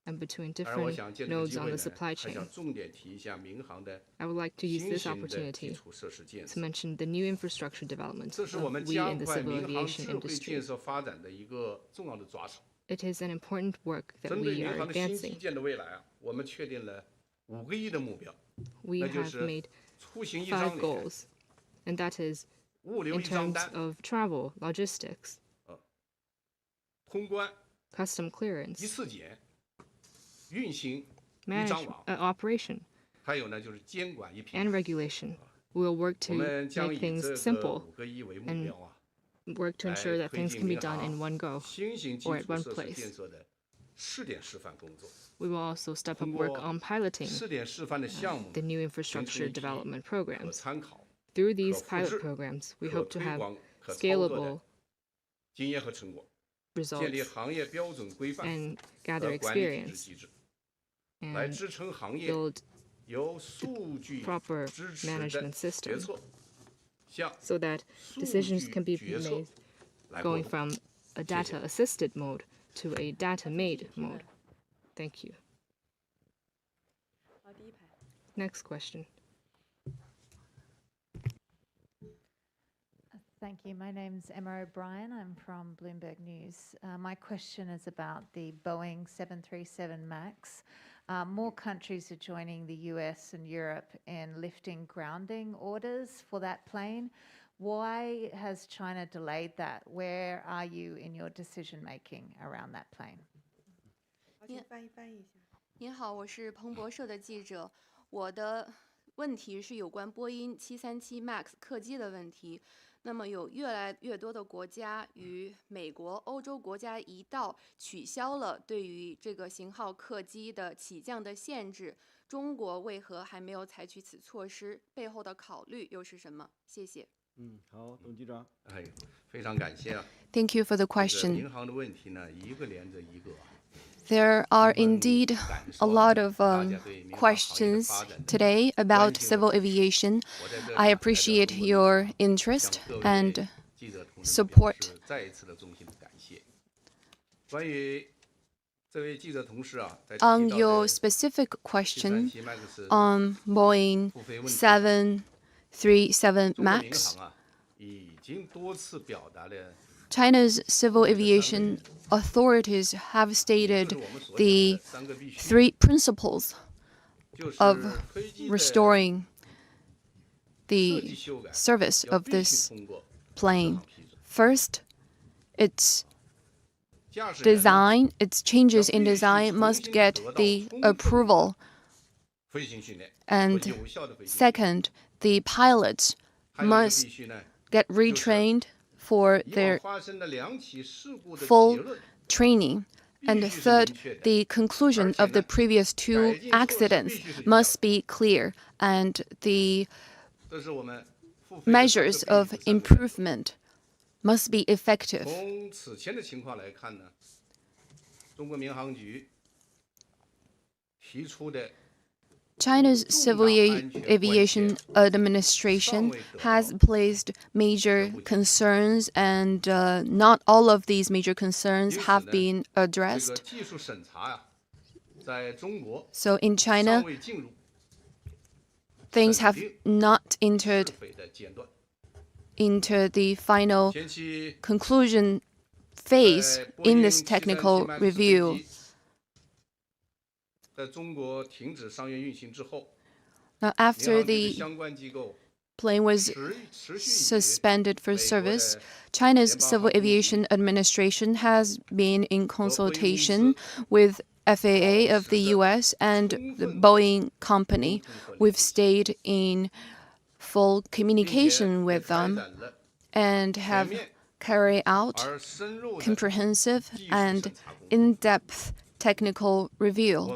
S2: and between
S5: 而我
S2: different
S5: 想借这个
S2: nodes
S5: 机
S2: on
S5: 会
S2: the
S5: 呢，
S2: supply
S5: 还
S2: chain.
S5: 想重点提一下民航的
S2: I would like to use
S5: 新
S2: this
S5: 型的基
S2: opportunity
S5: 础设施建
S2: to
S5: 设，
S2: mention the new infrastructure development
S5: 这是我
S2: of
S5: 们
S2: we
S5: 加
S2: in the
S5: 快
S2: civil
S5: 民航
S2: aviation
S5: 智慧
S2: industry.
S5: 建设发展的一个重要的抓手。
S2: It is an important work that
S5: 针对
S2: we
S5: 民
S2: are
S5: 航的新基
S2: advancing.
S5: 建的未来我们确定了5个亿的目标，
S2: We
S5: 那就
S2: have
S5: 是
S2: made
S5: 出行一
S2: 5
S5: 张脸，
S2: goals, and that is
S5: 物流
S2: in
S5: 一张
S2: terms
S5: 单，
S2: of travel, logistics,
S5: 通关
S2: custom
S5: 一
S2: clearance,
S5: 次检，运行一张
S2: management,
S5: 网，
S2: operation,
S5: 还有呢就是监管一
S2: and
S5: 平台。
S2: regulation. We will work
S5: 我
S2: to
S5: 们将
S2: make
S5: 以
S2: things
S5: 这个
S2: simple
S5: 5个亿为目
S2: and
S5: 标
S2: work to
S5: 来
S2: ensure that
S5: 推
S2: things
S5: 进
S2: can be
S5: 民
S2: done in
S5: 航
S2: one go.
S5: 新型基
S2: or at
S5: 础
S2: one
S5: 设施
S2: place.
S5: 建设的试点示范工作。
S2: We will also step up
S5: 通
S2: work
S5: 过
S2: on piloting
S5: 试点示范的项目
S2: the new
S5: 形成
S2: infrastructure
S5: 一批
S2: development
S5: 可
S2: programs.
S5: 参考、
S2: Through these
S5: 可复
S2: pilot
S5: 制、
S2: programs, we
S5: 可
S2: hope to
S5: 推
S2: have
S5: 广、可操作的
S2: scalable
S5: 经验和成果，建立
S2: results
S5: 行业标准规范
S2: and
S5: 和
S2: gather
S5: 管理体制
S2: experience
S5: 机制，来
S2: and
S5: 支撑行业
S2: build
S5: 由数据
S2: proper
S5: 支持的
S2: management
S5: 决
S2: system
S5: 策向
S2: so that
S5: 数
S2: decisions
S5: 据
S2: can be
S5: 决策
S2: made
S5: 来过
S2: going
S5: 渡。
S2: from a data assisted mode to a data made mode. Thank you. Next question.
S6: Thank you. My name's Emma O'Brien. I'm from Bloomberg News. My question is about the Boeing 737 MAX. More countries are joining the US and Europe in lifting grounding orders for that plane. Why has China delayed that? Where are you in your decision making around that plane?
S1: 您好，我是彭博社的记者。我的问题是有关波音737 MAX 客机的问题。那么有越来越多的国家与美国、欧洲国家一道取消了对于这个型号客机的起降的限制。中国为何还没有采取此措施？背后的考虑又是什么？谢谢。
S3: 好，董局长。
S5: 非常感谢啊。
S1: Thank you for the
S5: 这个
S1: question.
S5: 民航的问题呢，一个连着一个。
S1: There are indeed a lot of questions today about civil aviation. I appreciate your interest and support.
S5: 再一次的衷心的感谢。关于这位记者同事啊，在提
S1: On
S5: 到
S1: your
S5: 的
S1: specific question
S5: 737 MAX
S1: on Boeing
S5: 付费问题，
S1: 737
S5: 中国民
S1: MAX,
S5: 航啊，已经多次表达了
S1: China's civil aviation authorities have stated the
S5: 三个必须，
S1: three principles
S5: 就是
S1: of
S5: 飞机的
S1: restoring
S5: 设计
S1: the
S5: 修改
S1: service
S5: 要
S1: of
S5: 必须
S1: this
S5: 通过
S1: plane.
S5: 批准。
S1: First, its
S5: 驾驶员
S1: design, its changes in design must get the approval And second, the pilots must get retrained for their full training. And third, the conclusion of the previous two accidents must be clear, and the measures of improvement must be effective. China's Civil Aviation Administration has placed major concerns, and not all of these major concerns have been addressed. So in China, things have not entered into the final conclusion phase in this technical review. Now, after the plane was suspended for service, China's Civil Aviation Administration has been in consultation with FAA of the US and the Boeing company. We've stayed in full communication with them and have carried out comprehensive and in-depth technical review.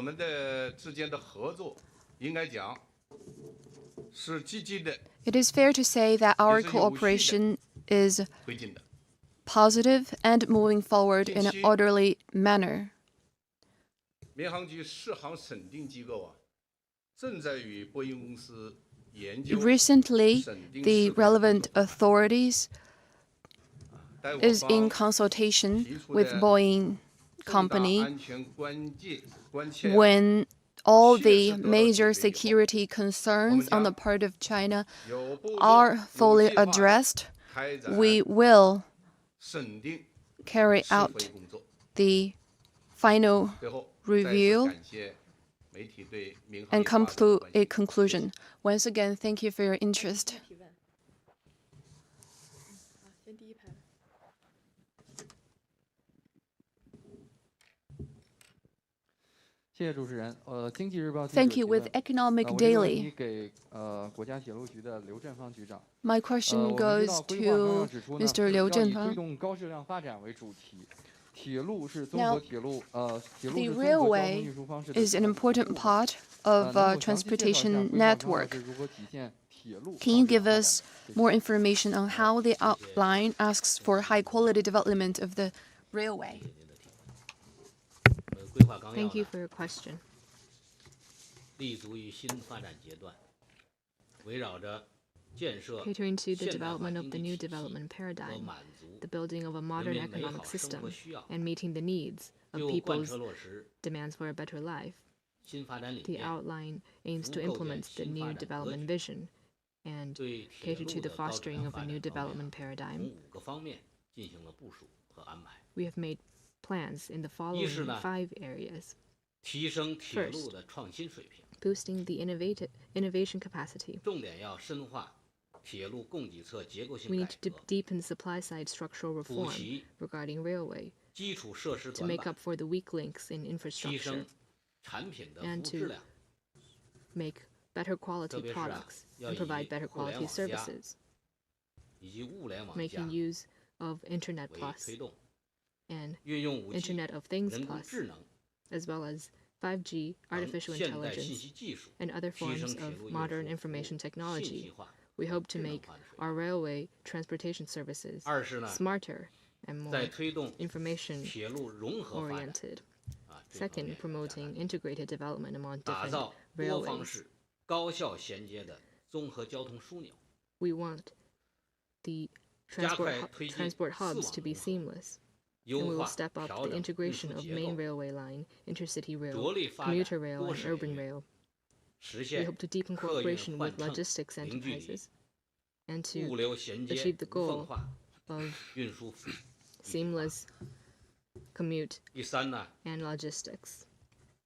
S1: It is fair to say that our cooperation is positive and moving forward in an orderly manner. Recently, the relevant authorities is in consultation with Boeing company when all the major security concerns on the part of China are fully addressed. We will carry out the final review and come to a conclusion. Once again, thank you for your interest.
S3: 谢谢主持人。经济日报
S1: Thank you. With Economic Daily,
S3: 给国家铁路局的刘振芳局长。
S1: my question goes to Mr. Liu
S3: 以
S1: Zhenfang.
S3: 推动高质量发展为主题。铁路是综
S1: Now,
S3: 合铁路铁路
S1: the
S3: 是综合交通
S1: railway
S3: 运输方式的
S1: is an important part of
S3: 能否详细介绍一下
S1: transportation
S3: 规划方案
S1: network.
S3: 是如何体现铁路
S1: Can you
S3: 高质量
S1: give
S3: 发展
S1: us more information on how the outline asks for high-quality development of the railway?
S2: Thank you for your question.
S4: 立足于新发展阶段，围绕着建设
S2: Catering to the
S4: 现代化
S2: development of
S4: 经
S2: the
S4: 济
S2: new
S4: 体系
S2: development
S4: 和
S2: paradigm,
S4: 满足
S2: the building of a modern
S4: 人民美
S2: economic
S4: 好生
S2: system,
S4: 活需要，
S2: and meeting the needs of
S4: 就贯
S2: people's
S4: 彻落实
S2: demands for a better life.
S4: 新发展理
S2: The
S4: 念，
S2: outline aims to
S4: 不构建
S2: implement the
S4: 新
S2: new
S4: 发展格
S2: development
S4: 局，
S2: vision and
S4: 对铁
S2: cater
S4: 路
S2: to the
S4: 的高质
S2: fostering
S4: 量
S2: of
S4: 发
S2: a
S4: 展
S2: new
S4: 方面
S2: development
S4: 从
S2: paradigm.
S4: 5个方面进行了部署和安排。
S2: We have made plans in the following
S4: 是呢
S2: 5 areas.
S4: 提升铁路的创新水平，
S2: Boosting the innovation capacity.
S4: 重点要深化铁路供给侧结构性
S2: We
S4: 改
S2: need to
S4: 革，
S2: deepen supply-side structural
S4: 补
S2: reform
S4: 齐
S2: regarding railway
S4: 基础设施
S2: to
S4: 短
S2: make
S4: 板
S2: up， for the weak links in
S4: 提
S2: infrastructure,
S4: 升产品的服
S2: and
S4: 务质
S2: to
S4: 量，
S2: make better quality
S4: 特别是
S2: products
S4: 要
S2: and
S4: 以
S2: provide better
S4: 互联
S2: quality
S4: 网加
S2: services,
S4: 以及物联网加
S2: making use of Internet
S4: 为
S2: Plus
S4: 推动，
S2: and
S4: 运用5G、
S2: Internet of Things
S4: 人工
S2: Plus,
S4: 智能
S2: as well as 5G,
S4: 等
S2: artificial
S4: 现代信
S2: intelligence,
S4: 息技术，
S2: and other
S4: 提
S2: forms
S4: 升铁
S2: of
S4: 路运
S2: modern
S4: 输服务
S2: information
S4: 信
S2: technology.
S4: 息化、
S2: We hope to
S4: 智能
S2: make
S4: 化的水
S2: our
S4: 平。
S2: railway transportation services
S4: 二是呢，
S2: smarter and
S4: 在
S2: more
S4: 推动
S2: information
S4: 铁路融合发展
S2: oriented.
S4: 这方
S2: Second,
S4: 面加大
S2: promoting integrated development among
S4: 打
S2: different
S4: 造多方
S2: railways.
S4: 式、高效衔接的综合交通枢纽，
S2: We want the
S4: 加快推进
S2: transport
S4: 四网
S2: hubs to be
S4: 融合，
S2: seamless, and
S4: 优
S2: we will
S4: 化
S2: step up
S4: 调
S2: the
S4: 整运
S2: integration
S4: 输
S2: of
S4: 结
S2: main
S4: 构，
S2: railway line, intercity rail,
S4: 着力发展
S2: commuter rail,
S4: 多
S2: and
S4: 式联
S2: urban
S4: 运，
S2: rail.
S4: 实
S2: We
S4: 现
S2: hope to deepen
S4: 客运
S2: cooperation
S4: 换
S2: with
S4: 乘
S2: logistics
S4: 零距离、
S2: enterprises and
S4: 物
S2: to
S4: 流衔接
S2: achieve the
S4: 无缝
S2: goal
S4: 化
S2: of
S4: 运输服务。
S2: seamless commute
S4: 第三呢，
S2: and logistics.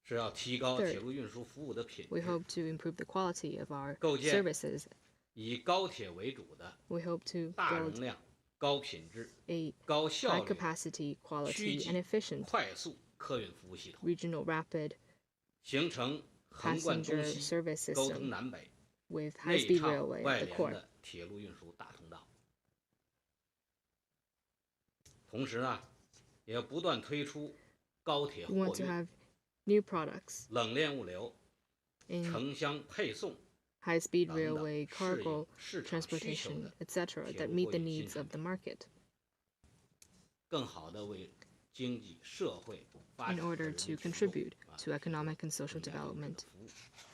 S4: 是要提高
S2: Third,
S4: 铁路运输服务的品
S2: We
S4: 质，
S2: hope to improve the quality of our
S4: 构建
S2: services.
S4: 以高铁为主的
S2: We hope to
S4: 大容
S2: build
S4: 量、高品质、
S2: a
S4: 高效
S2: high
S4: 率、
S2: capacity,
S4: 区
S2: quality,
S4: 际
S2: and efficient
S4: 快速客运服务系统，
S2: regional rapid
S4: 形成
S2: passenger service
S4: 沟通
S2: system
S4: 南北
S2: with
S4: 内
S2: high-speed
S4: 畅
S2: railway
S4: 外
S2: at the
S4: 联
S2: core.
S4: 的铁路运输大通道。同时呢，也要不断推出高铁
S2: We
S4: 货
S2: want to
S4: 运、
S2: have new products
S4: 冷链物流、
S2: in
S4: 城乡配送
S2: high-speed
S4: 等等
S2: railway,
S4: 适应
S2: cargo
S4: 市场需求
S2: transportation,
S4: 的
S2: etc.,
S4: 铁
S2: that
S4: 路
S2: meet
S4: 货
S2: the
S4: 运新
S2: needs
S4: 产
S2: of the
S4: 品，
S2: market
S4: 更好地为经济社会发
S2: in
S4: 展和
S2: order
S4: 人
S2: to
S4: 民群众
S2: contribute to
S4: 提供
S2: economic and social
S4: 更加优质的
S2: development
S4: 服务。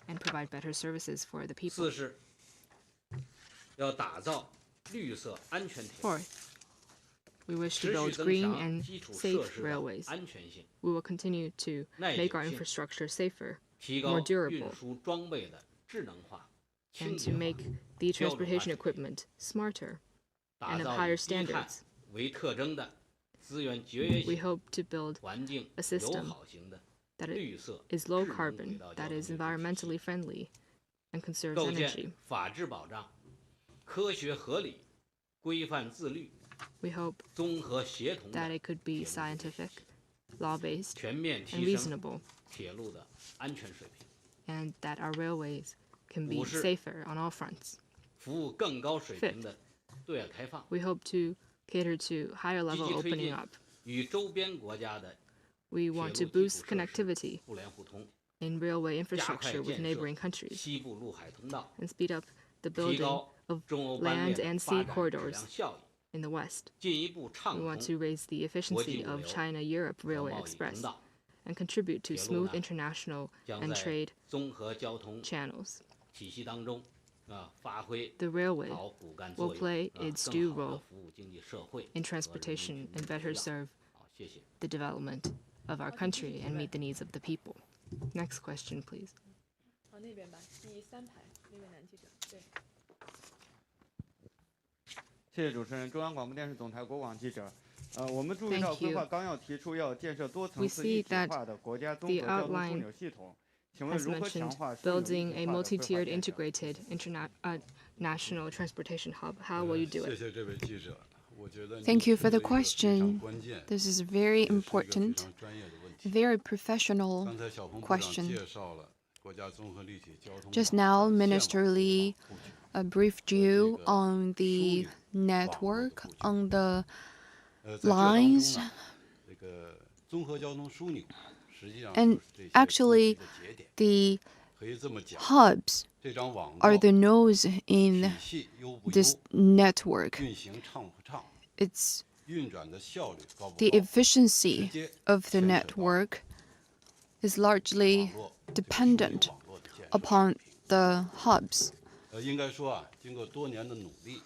S2: and provide better services for the people.
S4: 四是要打造绿色安全铁路，
S2: Fourth, we wish to
S4: 持续
S2: build
S4: 增
S2: green
S4: 强
S2: and
S4: 基础
S2: safe
S4: 设施的
S2: railways.
S4: 安全性，
S2: We will continue to
S4: 耐
S2: make
S4: 久
S2: our
S4: 性，
S2: infrastructure safer
S4: 提
S2: more
S4: 高
S2: durable
S4: 运输装备的智能化、清
S2: and
S4: 洁
S2: to
S4: 化，
S2: make the
S4: 标准化
S2: transportation
S4: 水平，
S2: equipment smarter
S4: 打
S2: and of
S4: 造
S2: higher
S4: 以低碳
S2: standards.
S4: 为特征的资源节约
S2: We
S4: 型、
S2: hope to build
S4: 环境
S2: a
S4: 友
S2: system
S4: 好型的
S2: that
S4: 绿色
S2: is
S4: 智
S2: low
S4: 能轨
S2: carbon,
S4: 道交
S2: that
S4: 通
S2: is
S4: 运输体
S2: environmentally
S4: 系，
S2: friendly, and conserves
S4: 构
S2: energy.
S4: 建法治保障、科学合理、规范自律、
S2: We hope
S4: 综合协同的
S2: that it could be
S4: 铁路治理
S2: scientific,
S4: 体系，
S2: law-based,
S4: 全面
S2: and
S4: 提升
S2: reasonable,
S4: 铁路的安全水平，
S2: and that our railways can be
S4: 五是
S2: safer on all fronts.
S4: 服务更高水平的对外开放，
S2: We hope to cater to higher
S4: 积
S2: level
S4: 极推
S2: opening
S4: 进
S2: up.
S4: 与周边国家的
S2: We
S4: 铁
S2: want
S4: 路
S2: to
S4: 基础
S2: boost
S4: 设施
S2: connectivity
S4: 互联互通，
S2: in railway
S4: 加快
S2: infrastructure with
S4: 建
S2: neighboring
S4: 设
S2: countries
S4: 西部陆海通道，
S2: and speed up the
S4: 提
S2: building
S4: 高
S2: of
S4: 中欧班
S2: land
S4: 列
S2: and
S4: 的
S2: sea
S4: 发展质
S2: corridors
S4: 量效益，
S2: in the West.
S4: 进一步畅
S2: We
S4: 通
S2: want to raise the
S4: 国际
S2: efficiency
S4: 物
S2: of
S4: 流
S2: China-Europe
S4: 和
S2: Railway
S4: 贸易通
S2: Express
S4: 道，
S2: and contribute to
S4: 铁路
S2: smooth
S4: 呢
S2: international
S4: 将
S2: and
S4: 在
S2: trade
S4: 综合交通
S2: channels.
S4: 体系当中发挥
S2: The railway
S4: 好骨干
S2: will
S4: 作用，
S2: play its
S4: 更
S2: due
S4: 好地
S2: role
S4: 服务经济社会
S2: in
S4: 和人民
S2: transportation
S4: 群
S2: and
S4: 众的
S2: better
S4: 需要。
S2: serve
S4: 好，谢谢。
S2: the development of our country and meet the needs of the people. Next question, please.
S1: 那边吧，第3排那位男记者。对。
S7: 谢谢主持人，中央广播电视总台国广记者。我们注意到规划纲要提出要建设多层次一体化的国家综合交通枢纽系统，请问
S2: Has
S7: 如何强
S2: mentioned
S7: 化枢纽一
S2: building
S7: 体
S2: a
S7: 化的规划
S2: multi-tiered
S7: 建设？
S2: integrated national transportation hub. How will you do
S8: 谢
S2: it?
S8: 谢这位记者，我觉得
S1: Thank you for the
S8: 这是一个非常
S1: question.
S8: 关键，
S1: This is very
S8: 也是一个非
S1: important,
S8: 常专业的问题。
S1: very professional
S8: 刚才小鹏部长
S1: question.
S8: 介绍了国家综合立体交通
S1: Just
S8: 网
S1: now,
S8: 的线网
S1: Minister
S8: 布
S1: Li
S8: 局
S1: briefed you
S8: 这个
S1: on the
S8: 枢纽
S1: network,
S8: 网络的布局。
S1: on the
S8: 在这当中
S1: lines.
S8: 呢，这个综合交通枢纽实际上
S1: And
S8: 就是这些
S1: actually,
S8: 布局的节点，
S1: the
S8: 可以这么讲，
S1: hubs
S8: 这张网
S1: are
S8: 络
S1: the nose
S8: 体
S1: in
S8: 系优不优，
S1: this network.
S8: 运行畅不畅，
S1: It's
S8: 运转的效率高不
S1: the
S8: 高，
S1: efficiency
S8: 直接
S1: of the
S8: 牵扯到
S1: network is largely
S8: 网络这个枢纽
S1: dependent
S8: 网络的建设
S1: upon
S8: 水平。
S1: the hubs.
S8: 应该说啊，经过多年的努力，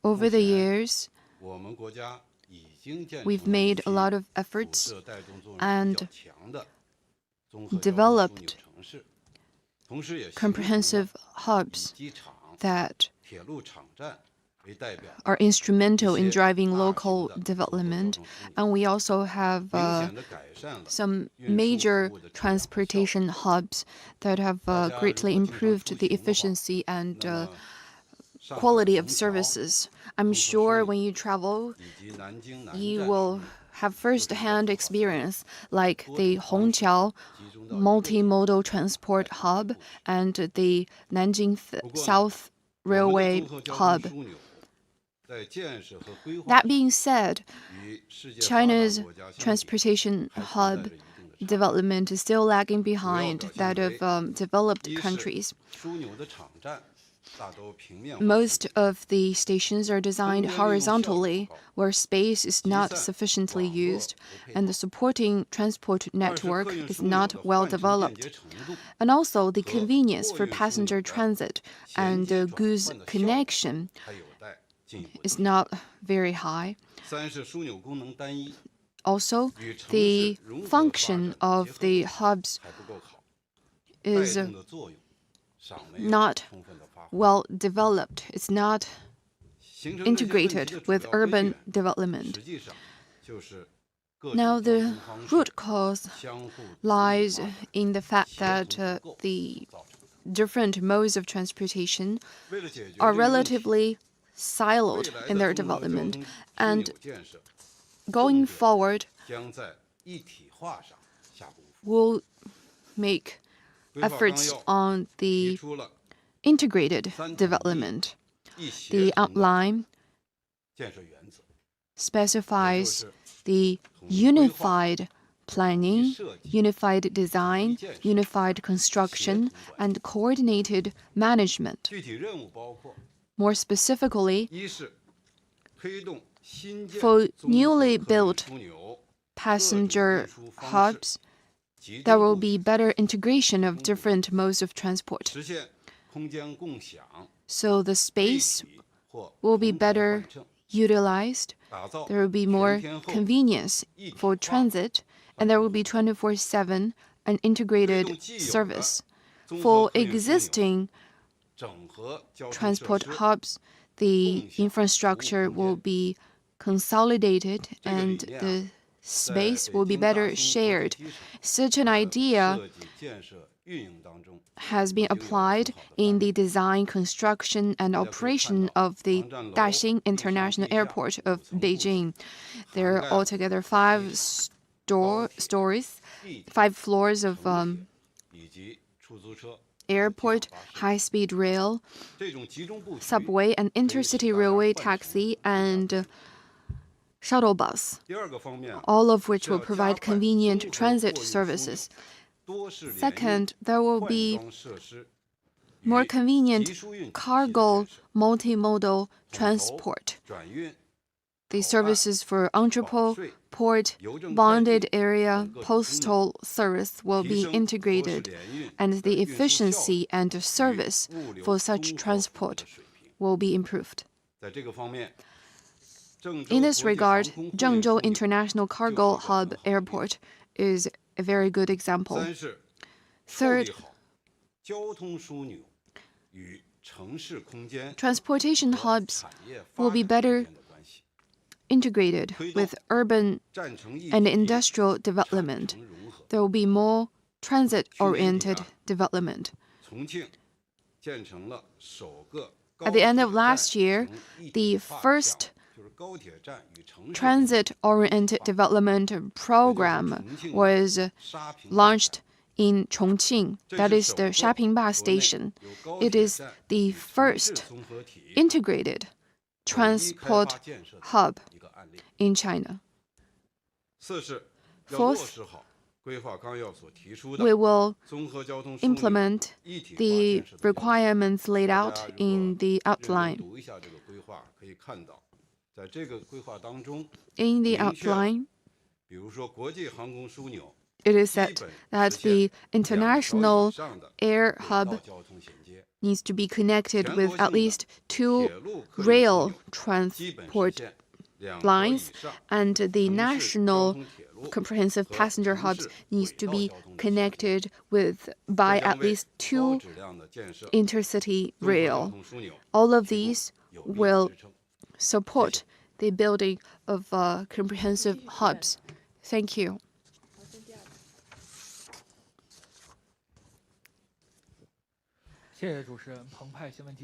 S1: Over the
S8: 目前
S1: years,
S8: 我们国家已经建成
S1: we've
S8: 了
S1: made
S8: 一
S1: a
S8: 批
S1: lot of
S8: 辐
S1: efforts
S8: 射带动作用比
S1: and
S8: 较强的综合交通枢
S1: developed
S8: 纽城市，同时也形成了
S1: comprehensive
S8: 以
S1: hubs
S8: 机场、
S1: that
S8: 铁路场站为代表，
S1: are instrumental in
S8: 一些
S1: driving
S8: 大型
S1: local
S8: 的综合交
S1: development.
S8: 通枢纽
S1: And we also have
S8: 明显地改善了
S1: some
S8: 运输
S1: major
S8: 服务的质量和效率。
S1: transportation hubs that have
S8: 大家
S1: greatly
S8: 如果经常
S1: improved
S8: 出
S1: the
S8: 行的话，
S1: efficiency and
S8: 那么上海
S1: quality of
S8: 虹桥
S1: services.
S8: 综合
S1: I'm sure
S8: 枢
S1: when
S8: 纽
S1: you travel,
S8: 以及南京南
S1: you
S8: 站枢
S1: will
S8: 纽
S1: have first-hand experience, like
S8: 多
S1: the
S8: 种方式
S1: Hongqiao
S8: 集中到一个地方
S1: multimodal transport
S8: 来
S1: hub
S8: 服务。
S1: and the Nanjing
S8: 不过呢，
S1: South
S8: 我们的
S1: Railway
S8: 综合交通
S1: hub.
S8: 枢纽在建设和规划
S1: That
S8: 上
S1: being said,
S8: 与世界发达
S1: China's
S8: 国家相比，
S1: transportation
S8: 还存在
S1: hub
S8: 着一定的差距。
S1: development is still lagging
S8: 主要
S1: behind
S8: 表
S1: that
S8: 现
S1: of
S8: 为
S1: developed
S8: 一是
S1: countries.
S8: 枢纽的场站大都平面化
S1: Most
S8: 建设，
S1: of the stations are designed
S8: 能源利用效率
S1: horizontally,
S8: 不高，
S1: where space is
S8: 集
S1: not
S8: 散
S1: sufficiently
S8: 网络
S1: used,
S8: 不配
S1: and the
S8: 套。
S1: supporting transport
S8: 二是
S1: network
S8: 客运
S1: is
S8: 枢纽
S1: not
S8: 的
S1: well
S8: 换乘便
S1: developed.
S8: 捷程度
S1: And also, the
S8: 和
S1: convenience
S8: 货
S1: for
S8: 运枢纽
S1: passenger
S8: 的
S1: transit
S8: 衔
S1: and
S8: 接转
S1: goods
S8: 换的效率
S1: connection
S8: 还有待进一步的
S1: is
S8: 提升。
S1: not very high.
S8: 三是枢纽功能单一，
S1: Also,
S8: 与城
S1: the
S8: 市融合发
S1: function
S8: 展
S1: of
S8: 结合
S1: the
S8: 度
S1: hubs
S8: 还不够好，
S1: is
S8: 带动的作用尚没有
S1: not
S8: 充分的发挥。
S1: well developed. It's not
S8: 形成这些问题的
S1: integrated
S8: 主
S1: with
S8: 要根
S1: urban
S8: 源
S1: development.
S8: 实际上就是各
S1: Now,
S8: 种交
S1: the
S8: 通方
S1: root
S8: 式
S1: cause
S8: 相互独立
S1: lies
S8: 发展
S1: in the fact
S8: 协
S1: that
S8: 同不够
S1: the
S8: 造成的。
S1: different modes of transportation
S8: 为了解决
S1: are
S8: 这个问题，
S1: relatively siloed
S8: 未来
S1: in
S8: 的
S1: their
S8: 综合交
S1: development.
S8: 通枢
S1: And
S8: 纽建设
S1: going
S8: 重点
S1: forward,
S8: 将在一体化上下功夫。
S1: we'll make efforts on the integrated development. The outline specifies the unified planning, unified design, unified construction, and coordinated management. More specifically, for newly built passenger hubs, there will be better integration of different modes of transport. So the space will be better utilized, there will be more convenience for transit, and there will be 24/7 an integrated service. For existing transport hubs, the infrastructure will be consolidated and the space will be better shared. Such an idea has been applied in the design, construction, and operation of the Daxing International Airport of Beijing. There are altogether 5 stories, 5 floors of airport, high-speed rail, subway, and intercity railway taxi, and shuttle bus, all of which will provide convenient transit services. Second, there will be more convenient cargo multimodal transport. The services for entrepot, port, bonded area, postal service will be integrated, and the efficiency and service for such transport will be improved. In this regard, Zhengzhou International Cargo Hub Airport is a very good example. Third, transportation hubs will be better integrated with urban and industrial development. There will be more transit-oriented development. At the end of last year, the first transit-oriented development program was launched in Chongqing. That is the Shapingba Station. It is the first integrated transport hub in China. Fourth, we will implement the requirements laid out in the outline. In the outline, it is said that the international air hub needs to be connected with at least 2 rail transport lines, and the national comprehensive passenger hubs needs to be connected with by at least 2 intercity rail. All of these will support the building of comprehensive hubs. Thank you.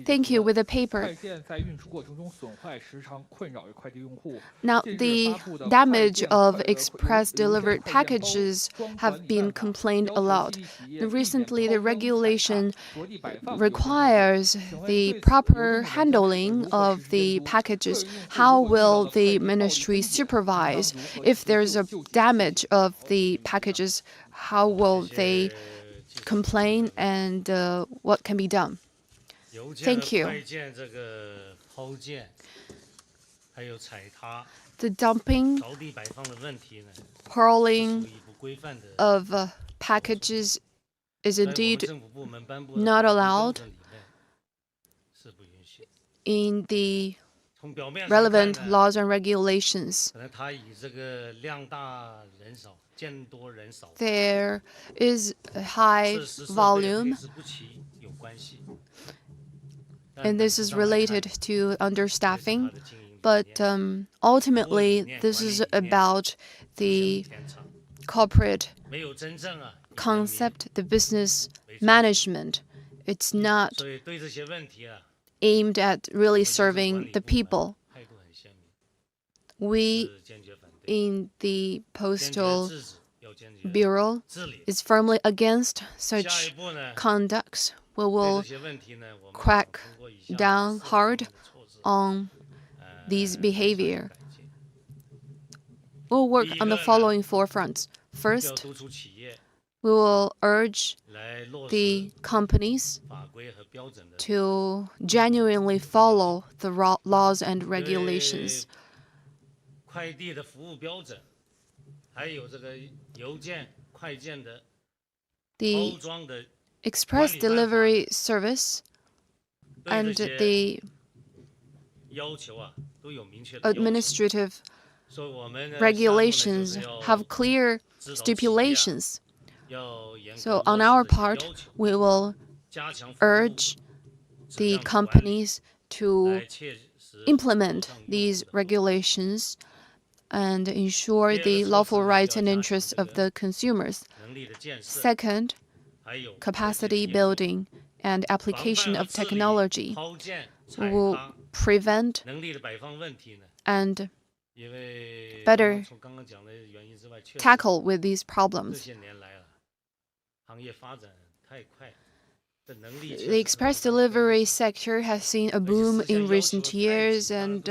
S1: Thank you. With the paper. Now, the damage of express delivered packages have been complained a lot. Recently, the regulation requires the proper handling of the packages. How will the ministry supervise if there's a damage of the packages? How will they complain, and what can be done? Thank you. The dumping, hurling of packages is indeed not allowed in the relevant laws and regulations. There is a high volume, and this is related to understaffing, but ultimately this is about the corporate concept, the business management. It's not aimed at really serving the people. We in the postal Bureau is firmly against such conducts. We will crack down hard on these behavior. We'll work on the following 4 fronts. First, we will urge the companies to genuinely follow the laws and regulations. The express delivery service and the administrative regulations have clear stipulations. So on our part, we will urge the companies to implement these regulations and ensure the lawful rights and interests of the consumers. Second, capacity building and application of technology. We will prevent and better tackle with these problems. The express delivery sector has seen a boom in recent years, and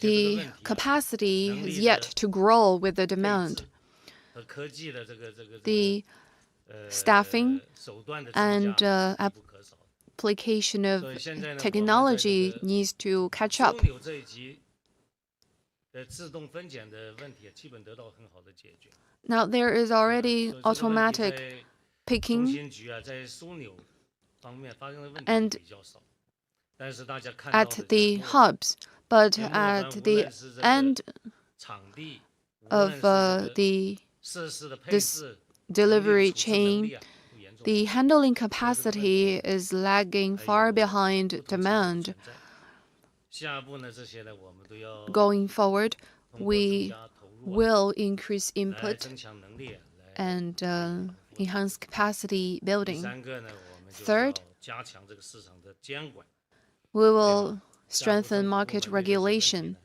S1: the capacity is yet to grow with the demand. The staffing and application of technology needs to catch up. Now there is already automatic picking and at the hubs, but at the end of this delivery chain, the handling capacity is lagging far behind demand. Going forward, we will increase input and enhance capacity building. Third, we will strengthen market regulation.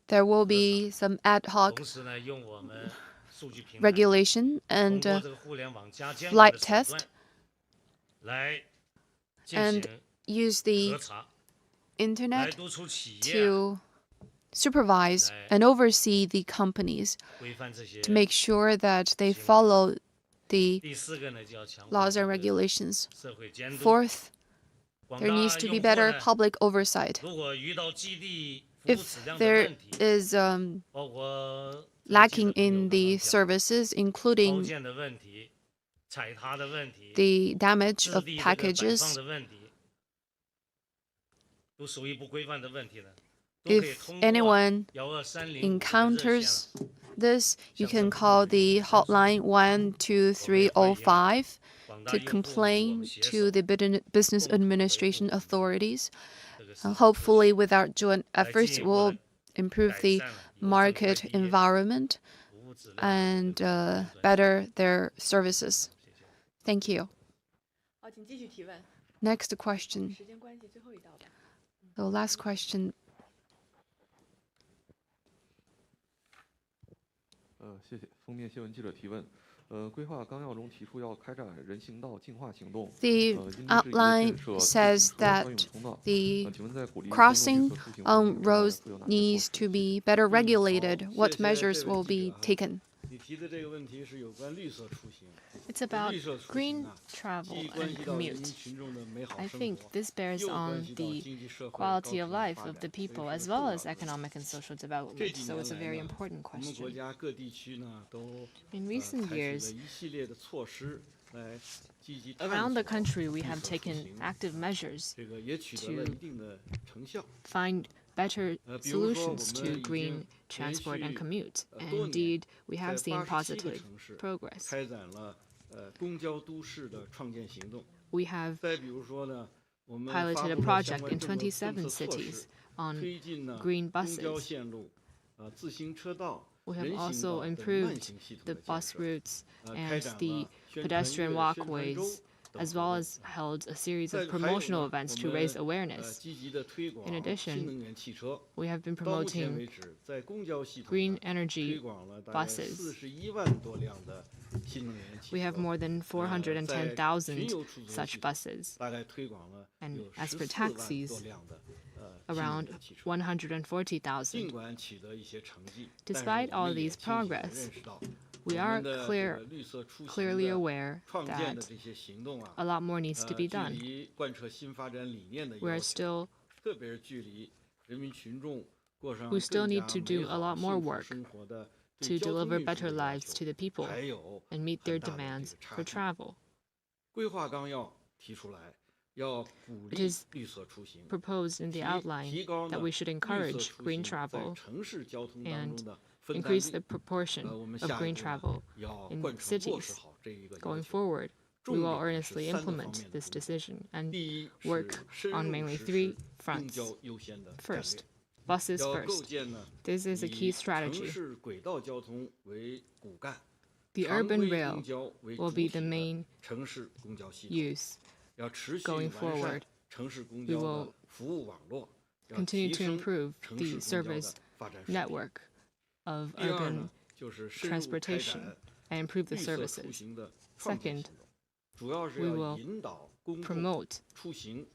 S1: There will be some ad hoc regulation and flight test, and use the internet to supervise and oversee the companies to make sure that they follow the laws and regulations. Fourth, there needs to be better public oversight. If there is lacking in the services, including the damage of packages, if anyone encounters this, you can call the hotline 12305 to complain to the business administration authorities. Hopefully, with our joint efforts, we'll improve the market environment and better their services. Thank you. Next question. The last question.
S9: 谢谢。封面新闻记者提问。规划纲要中提出要开展人行道净化行动。
S1: The outline says that the crossing on roads needs to be better regulated. What measures will be taken?
S2: It's about green travel and commute. I think this bears on the quality of life of the people as well as economic and social development, so it's a very important question. In recent years, around the country, we have taken active measures to find better solutions to green transport and commute. And indeed, we have seen positive progress. We have piloted a project in 27 cities on green buses. We have also improved the bus routes and the pedestrian walkways as well as held a series of promotional events to raise awareness. In addition, we have been promoting green energy buses. We have more than 410,000 such buses, and as for taxis, around 140,000. Despite all these progress, we are clearly aware that a lot more needs to be done. We still need to do a lot more work to deliver better lives to the people and meet their demands for travel. It is proposed in the outline that we should encourage green travel and increase the proportion of green travel in cities. Going forward, we will earnestly implement this decision and work on mainly 3 fronts. First, buses first. This is a key strategy. The urban rail will be the main use. Going forward, we will continue to improve the service network of urban transportation and improve the services. Second, we will promote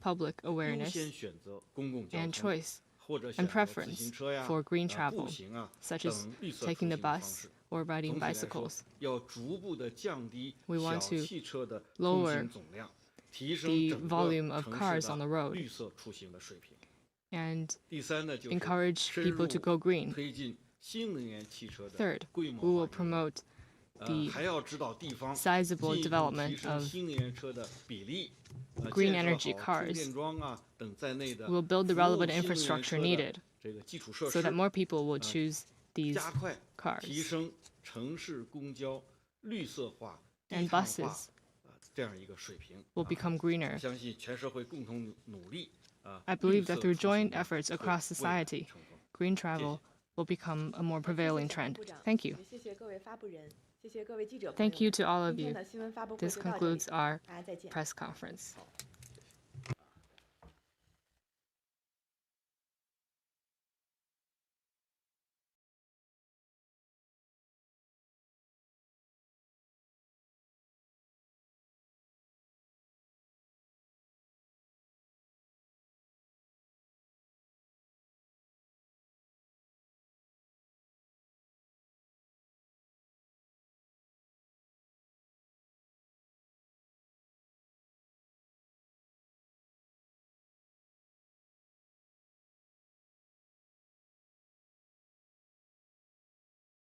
S2: public awareness and choice and preference for green travel, such as taking the bus or riding bicycles. We want to lower the volume of cars on the road and encourage people to go green. Third, we will promote the sizable development of green energy cars. We will build the relevant infrastructure needed so that more people will choose these cars. And buses will become greener. I believe that through joint efforts across society, green travel will become a more prevailing trend. Thank you. Thank you to all of you. This concludes our press conference.